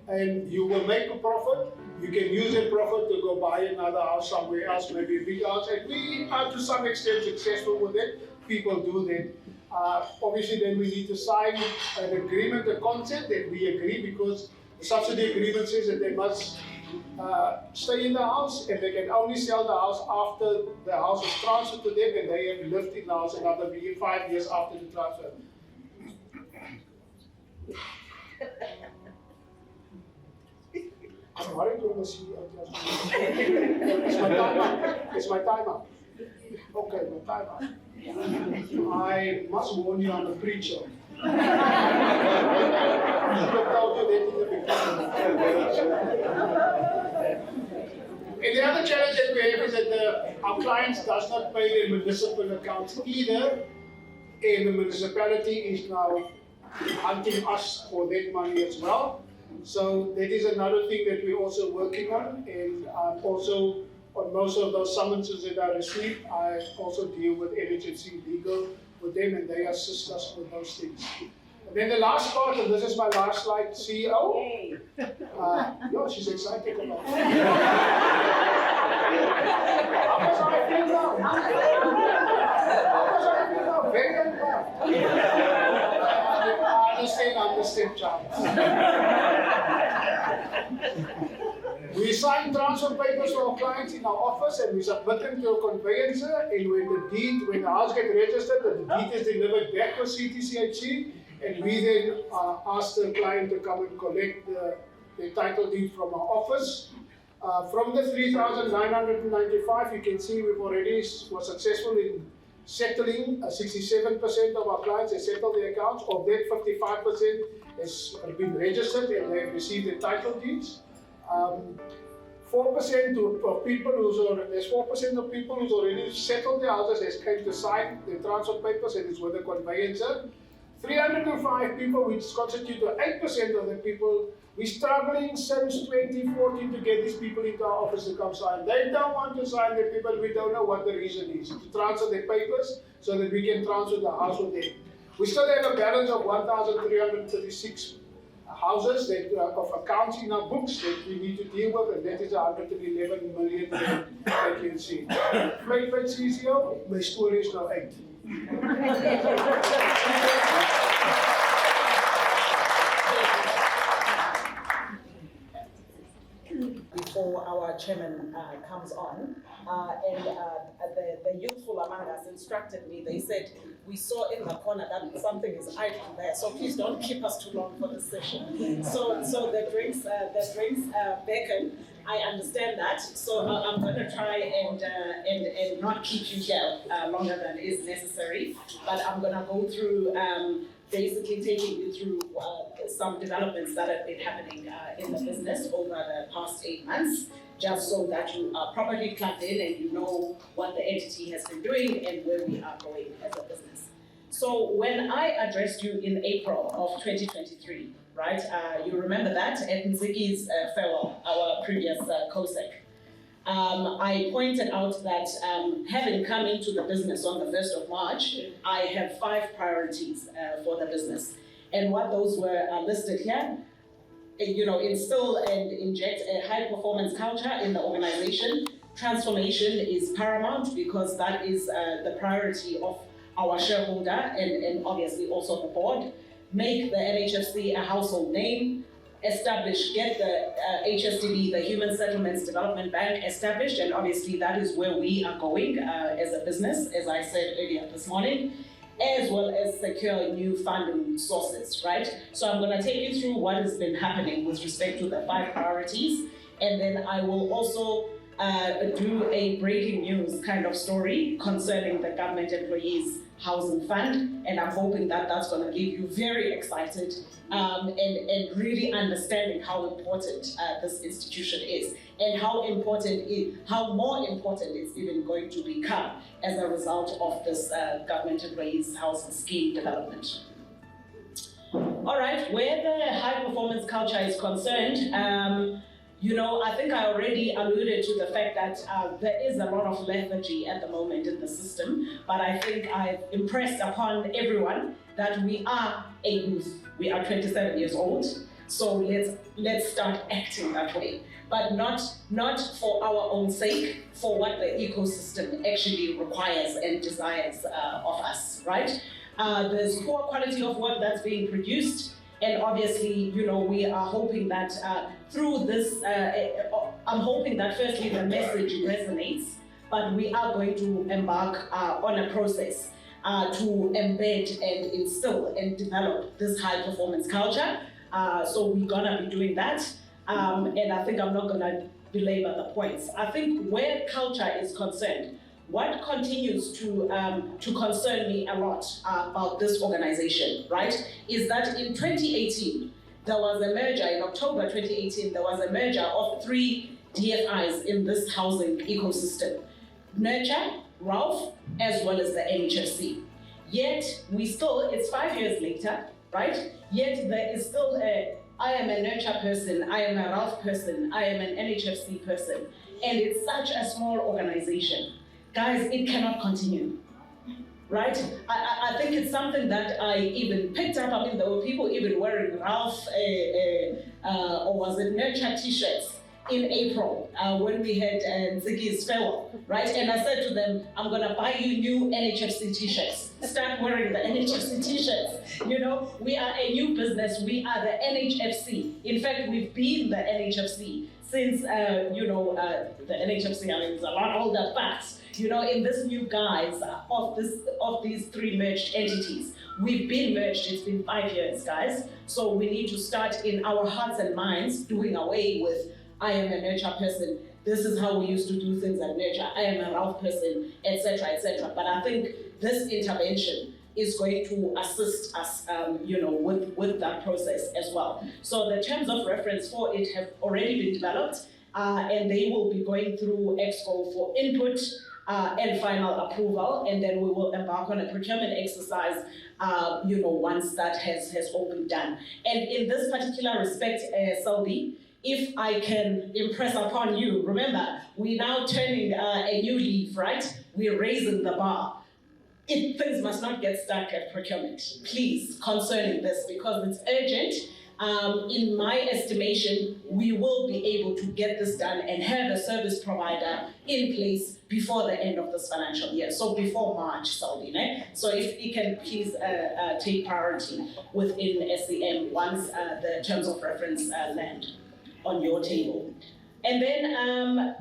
And you will make a profit. You can use that profit to go buy another house somewhere else, maybe a big house. And we are to some extent successful with it. people do that, obviously then we need to sign an agreement, a consent that we agree, because the subsidy agreement says that they must stay in the house, and they can only sell the house after the house is transferred to them and they have lived in the house another 5 years after the transfer. I'm worried when I see it's my time up. It's my time up. Okay, my time up. I must warn you, I'm a preacher. I told you that in the beginning. And the other challenge that we have is that our clients does not pay their municipal accounts either, and the municipality is now hunting us for that money as well. So that is another thing that we're also working on, and also on most of those summonses that I receive, I also deal with NHFC legal with them, and they assist us with those things. And then the last part, and this is my last slide, CEO. Yeah, she's excited about it. How much I feel now? How much I feel now? Very well. I understand, Charles. We sign transfer papers for our clients in our office, and we submit them to a conveyancer, and when the house gets registered, the deed is delivered back to CTCHC, and we then ask the client to come and collect the title deed from our office. From the 3,995, you can see we've already were successful in settling 67% of our clients have settled their accounts. Of that, 55% has been registered and they have received their title deeds. 4% of people there's 4% of people who's already settled their houses has came to sign the transfer papers, and it's with the conveyancer. 305 people, which constitute 8% of the people. We're struggling since 2014 to get these people into our office to come sign. They don't want to sign the people, we don't know what the reason is. To transfer their papers so that we can transfer the house with them. We still have a balance of 1,336 houses that of accounts in our books that we need to deal with, and that is 111 million that you can see. Play CCO, my story is now 8. Before our chairman comes on, and the youthful among us instructed me. They said, we saw in the corner that something is idle there, so please don't keep us too long for this session. So the drinks beckon. I understand that, so I'm going to try and not keep you here longer than is necessary, but I'm going to go through basically taking you through some developments that have been happening in the business over the past 8 months, just so that you are properly plugged in and you know what the entity has been doing and where we are going as a business. So when I addressed you in April of 2023, right, you remember that at Nziki's farewell, our previous COSEC. I pointed out that having come into the business on the 1st of March, I have 5 priorities for the business. And what those were listed here, instill and inject a high performance culture in the organization. Transformation is paramount because that is the priority of our shareholder and obviously also the board. Make the NHFC a household name. Get the HSDB, the Human Settlements Development Bank, established, and obviously that is where we are going as a business, as I said earlier this morning, as well as secure new funding sources, right? So I'm going to take you through what has been happening with respect to the 5 priorities, and then I will also do a breaking news kind of story concerning the Government Employees Housing Fund, and I'm hoping that that's going to get you very excited and really understanding how important this institution is, and how more important it's even going to become as a result of this Government Employees Housing Scheme development. All right, where the high performance culture is concerned, I think I already alluded to the fact that there is a lot of lethargy at the moment in the system, but I think I've impressed upon everyone that we are a youth. We are 27 years old. So let's start acting that way, but not for our own sake, for what the ecosystem actually requires and desires of us, right? There's poor quality of work that's being produced, and obviously, we are hoping that through this, I'm hoping that firstly the message resonates, but we are going to embark on a process to embed and instill and develop this high performance culture. So we're gonna be doing that, and I think I'm not gonna belabor the points. I think where culture is concerned, what continues to concern me a lot about this organization, right, is that in 2018, there was a merger, in October 2018, there was a merger of 3 DFIs in this housing ecosystem. Nurture, Ralph, as well as the NHFC. Yet, it's 5 years later, right? Yet there is still I am a Nurture person, I am a Ralph person, I am an NHFC person. And it's such a small organization. Guys, it cannot continue, right? I think it's something that I even picked up. I mean, there were people even wearing Ralph, or was it Nurture t-shirts in April when we had Zigi's farewell, right? And I said to them, I'm gonna buy you new NHFC t-shirts. Start wearing the NHFC t-shirts. We are a new business. We are the NHFC. In fact, we've been the NHFC since, the NHFC, I mean, it's a lot older, but, in this new guise of these 3 merged entities, we've been merged, it's been 5 years, guys. So we need to start in our hearts and minds doing away with, I am a Nurture person, this is how we used to do things at Nurture, I am a Ralph person, etc., etc. But I think this intervention is going to assist us, with that process as well. So the terms of reference for it have already been developed, and they will be going through EXCO for input and final approval, and then we will embark on a procurement exercise, once that has all been done. And in this particular respect, Selby, if I can impress upon you, remember, we're now turning a new leaf, right? We're raising the bar. Things must not get stuck at procurement, please, concerning this, because it's urgent. In my estimation, we will be able to get this done and have a service provider in place before the end of this financial year, so before March, Saudine. So if you can please take priority within SCM once the terms of reference land on your table. And then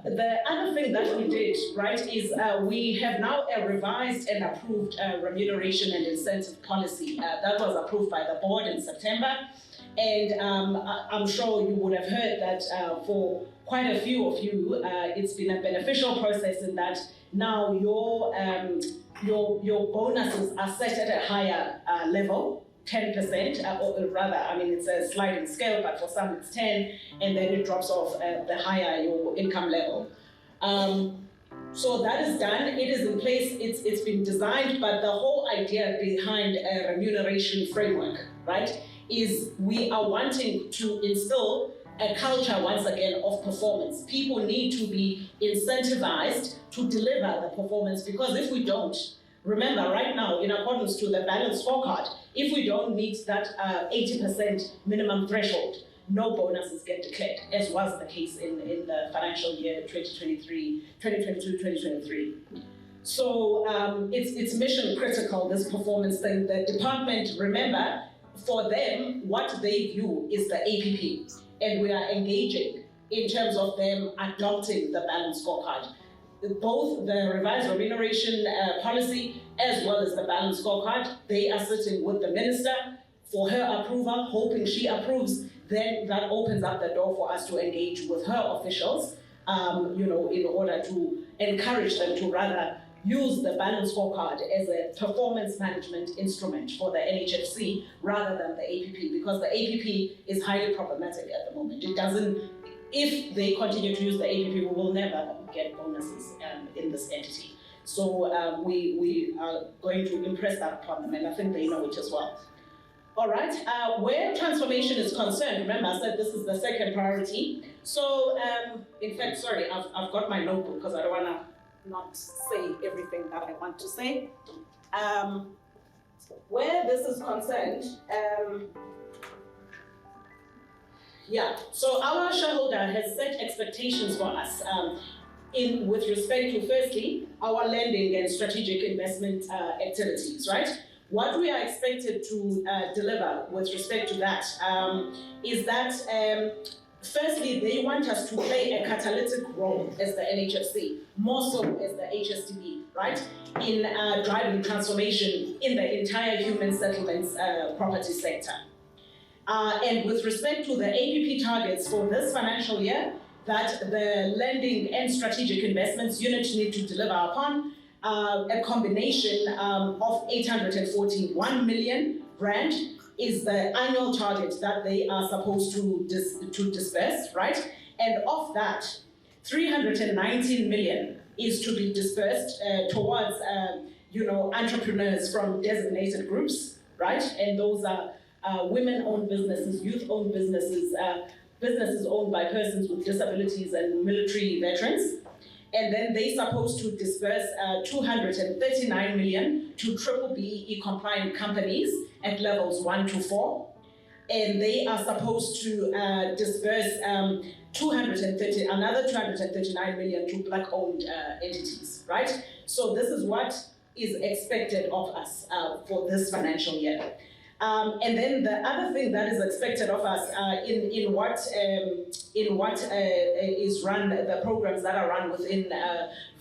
the other thing that we did, right, is we have now a revised and approved remuneration and incentive policy that was approved by the board in September. And I'm sure you would have heard that for quite a few of you, it's been a beneficial process in that now your bonuses are set at a higher level. 10%, or rather, I mean, it's a sliding scale, but for some it's 10, and then it drops off the higher your income level. So that is done, it is in place, it's been designed, but the whole idea behind a remuneration framework, right, is we are wanting to instill a culture, once again, of performance. People need to be incentivized to deliver the performance, because if we don't, remember, right now, in accordance to the balanced scorecard, if we don't meet that 80% minimum threshold, no bonuses get declared, as was the case in the financial year 2022-2023. So it's mission critical, this performance thing. The department, remember, for them, what they view is the APP, and we are engaging in terms of them adopting the balanced scorecard. Both the revised remuneration policy as well as the balanced scorecard, they are sitting with the minister for her approval, hoping she approves. Then that opens up the door for us to engage with her officials, in order to encourage them to rather use the balanced scorecard as a performance management instrument for the NHFC rather than the APP, because the APP is highly problematic at the moment. It doesn't. If they continue to use the APP, we will never get bonuses in this entity. So we are going to impress that upon them, and I think they know it as well. All right, where transformation is concerned, remember I said this is the second priority. So, in fact, sorry, I've got my notebook because I don't want to not say everything that I want to say. Where this is concerned, Yeah, so our shareholder has set expectations for us with respect to, firstly, our lending and strategic investment activities, right? What we are expected to deliver with respect to that is that, firstly, they want us to play a catalytic role as the NHFC, more so as the HSDB, right? In driving transformation in the entire human settlements property sector. And with respect to the APP targets for this financial year, that the lending and strategic investments unit need to deliver upon a combination of 841 million rand is the annual target that they are supposed to disperse, right? And of that, 319 million is to be dispersed towards, entrepreneurs from designated groups, right? And those are women-owned businesses, youth-owned businesses, businesses owned by persons with disabilities and military veterans. And then they're supposed to disperse 239 million to BBBE compliant companies at levels 1 to 4. And they are supposed to disperse another 239 million to Black-owned entities, right? So this is what is expected of us for this financial year. And then the other thing that is expected of us in what is run, the programs that are run within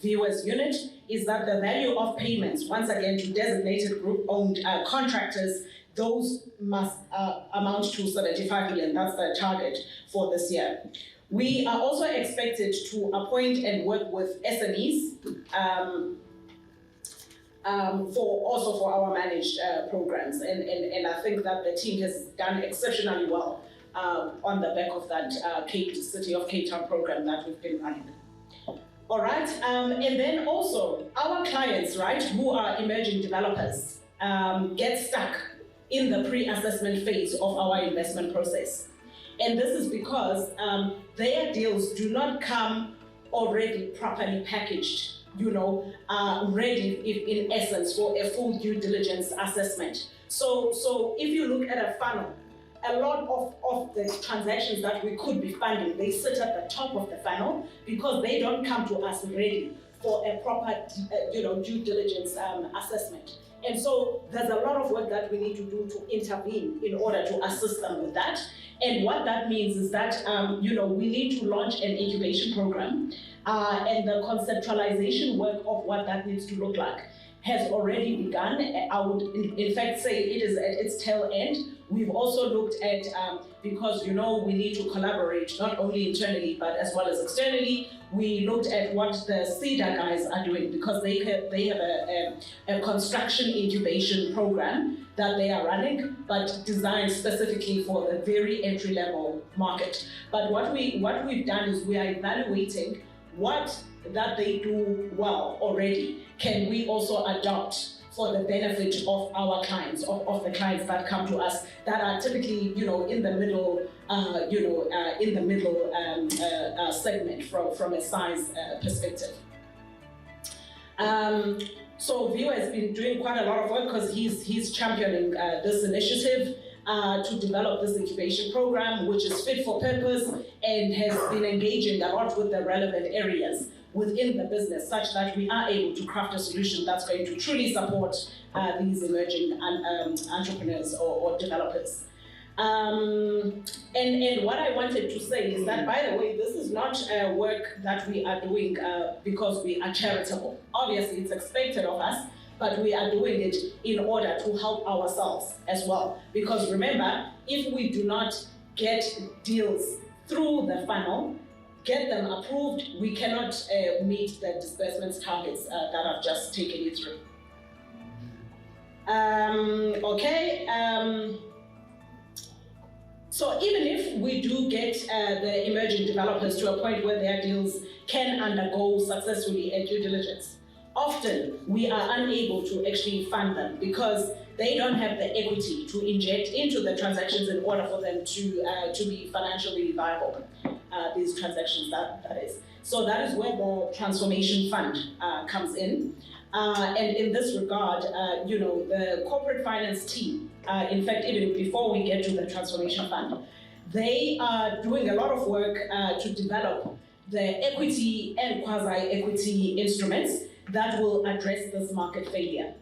Viewers unit, is that the value of payments, once again to designated group-owned contractors, those must amount to 75 million. That's the target for this year. We are also expected to appoint and work with SMEs for our managed programs, and I think that the team has done exceptionally well on the back of that City of Cape Town program that we've been running. All right, and then also our clients, right, who are emerging developers, get stuck in the pre-assessment phase of our investment process. And this is because their deals do not come already properly packaged, ready in essence for a full due diligence assessment. So if you look at a funnel, a lot of the transactions that we could be funding, they sit at the top of the funnel because they don't come to us ready for a proper due diligence assessment. And so there's a lot of work that we need to do to intervene in order to assist them with that. And what that means is that we need to launch an incubation program, and the conceptualization work of what that needs to look like has already begun. I would in fact say it is at its tail end. We've also looked at, because we need to collaborate not only internally but as well as externally, we looked at what the CEDA guys are doing, because they have a construction incubation program that they are running, but designed specifically for the very entry-level market. But what we've done is we are evaluating what that they do well already can we also adopt for the benefit of our clients, of the clients that come to us that are typically, in the middle, segment from a size perspective. So View has been doing quite a lot of work because he's championing this initiative to develop this incubation program, which is fit for purpose and has been engaging a lot with the relevant areas within the business, such that we are able to craft a solution that's going to truly support these emerging entrepreneurs or developers. And what I wanted to say is that, by the way, this is not work that we are doing because we are charitable. Obviously, it's expected of us, but we are doing it in order to help ourselves as well. Because remember, if we do not get deals through the funnel, get them approved, we cannot meet the disbursements targets that I've just taken you through. So even if we do get the emerging developers to a point where their deals can undergo successfully a due diligence, often we are unable to actually fund them because they don't have the equity to inject into the transactions in order for them to be financially viable. These transactions, that is. So that is where the transformation fund comes in. And in this regard, the corporate finance team, in fact, even before we get to the transformation fund, they are doing a lot of work to develop the equity and quasi-equity instruments that will address this market failure.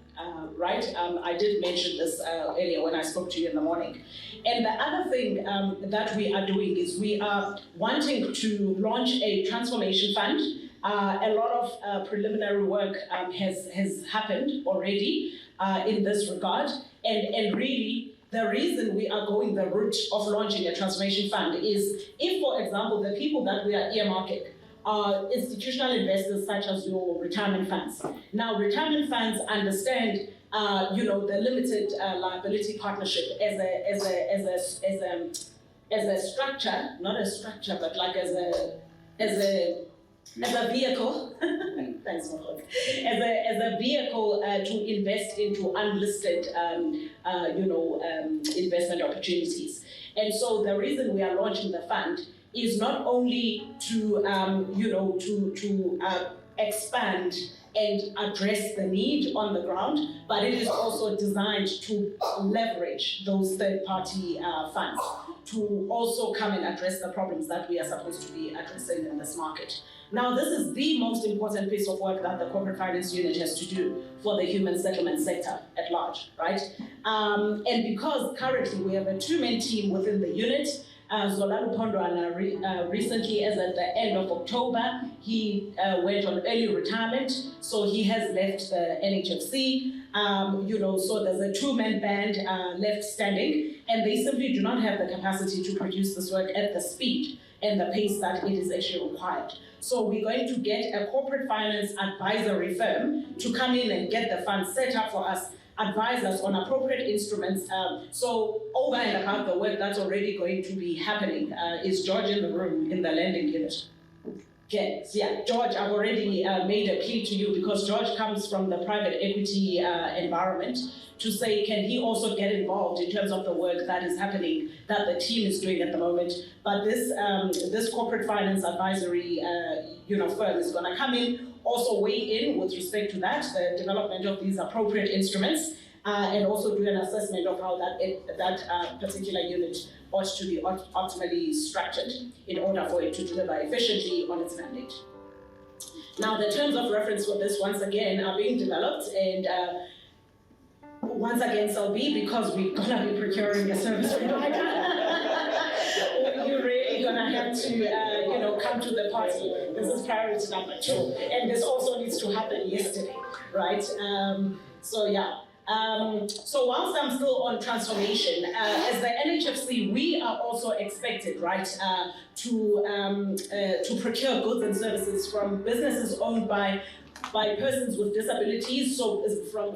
Right? I did mention this earlier when I spoke to you in the morning. And the other thing that we are doing is we are wanting to launch a transformation fund. A lot of preliminary work has happened already in this regard. And really, the reason we are going the route of launching a transformation fund is if, for example, the people that we are earmarking are institutional investors such as your retirement funds. Now, retirement funds understand, the limited liability partnership as a structure, not a structure, but like as a vehicle. Thanks, Mohot. As a vehicle to invest into unlisted, investment opportunities. And so the reason we are launching the fund is not only to expand and address the need on the ground, but it is also designed to leverage those third-party funds to also come and address the problems that we are supposed to be addressing in this market. Now, this is the most important piece of work that the Corporate Finance Unit has to do for the human settlement sector at large, right? And because currently we have a two-man team within the unit, Zolani Pondwana recently, as at the end of October, he went on early retirement, so he has left the NHFC. So there's a two-man band left standing, and they simply do not have the capacity to produce this work at the speed and the pace that it is actually required. So we're going to get a corporate finance advisory firm to come in and get the fund set up for us, advise us on appropriate instruments. So over and above the work that's already going to be happening, is George in the room in the lending unit? Okay, so yeah, George, I've already made a plea to you because George comes from the private equity environment to say, can he also get involved in terms of the work that is happening, that the team is doing at the moment. But this corporate finance advisory firm is gonna come in, also weigh in with respect to that, the development of these appropriate instruments, and also do an assessment of how that particular unit ought to be optimally structured in order for it to deliver efficiently on its mandate. Now, the terms of reference for this, once again, are being developed, and once again, Selby, because we're gonna be procuring a service provider, you're really gonna have to, come to the party. This is priority number 2, and this also needs to happen yesterday, right? So whilst I'm still on transformation, as the NHFC, we are also expected, right, to procure goods and services from businesses owned by persons with disabilities, so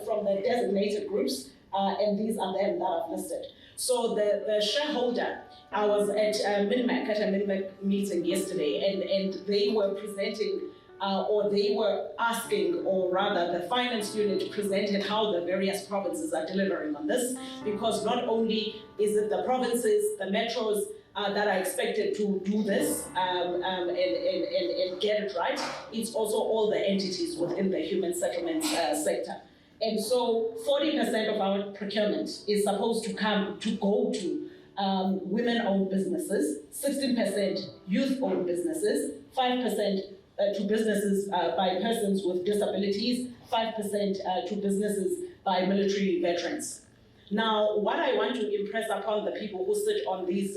from the designated groups, and these are them that I've listed. So the shareholder, I was at a MINMAC meeting yesterday, and they were presenting, or they were asking, or rather the finance unit presented how the various provinces are delivering on this, because not only is it the provinces, the metros, that are expected to do this and get it right, it's also all the entities within the human settlements sector. And so 40% of our procurement is supposed to go to women-owned businesses, 16% youth-owned businesses, 5% to businesses by persons with disabilities, 5% to businesses by military veterans. Now, what I want to impress upon the people who sit on these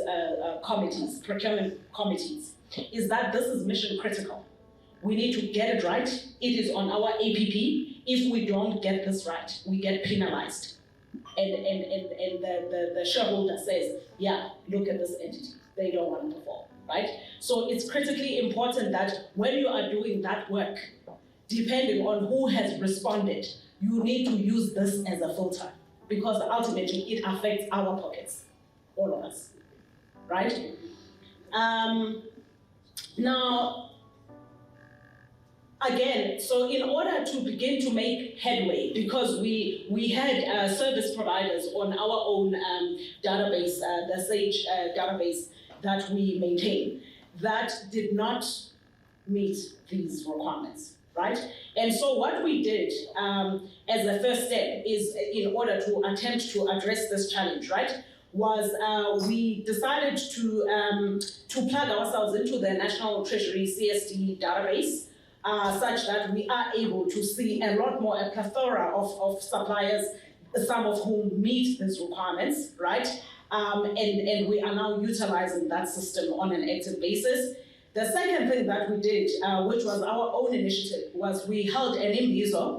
committees, procurement committees, is that this is mission critical. We need to get it right. It is on our APP. If we don't get this right, we get penalized. And the shareholder says, yeah, look at this entity. They don't want to perform, right? So it's critically important that when you are doing that work, depending on who has responded, you need to use this as a filter, because ultimately it affects our pockets, all of us, right? Now, again, so in order to begin to make headway, because we had service providers on our own database, the SAGE database that we maintain, that did not meet these requirements, right? And so what we did as a first step is, in order to attempt to address this challenge, right, was we decided to plug ourselves into the National Treasury CSD database, such that we are able to see a lot more, a plethora of suppliers, some of whom meet these requirements, right? And we are now utilizing that system on an active basis. The second thing that we did, which was our own initiative, was we held an imbizo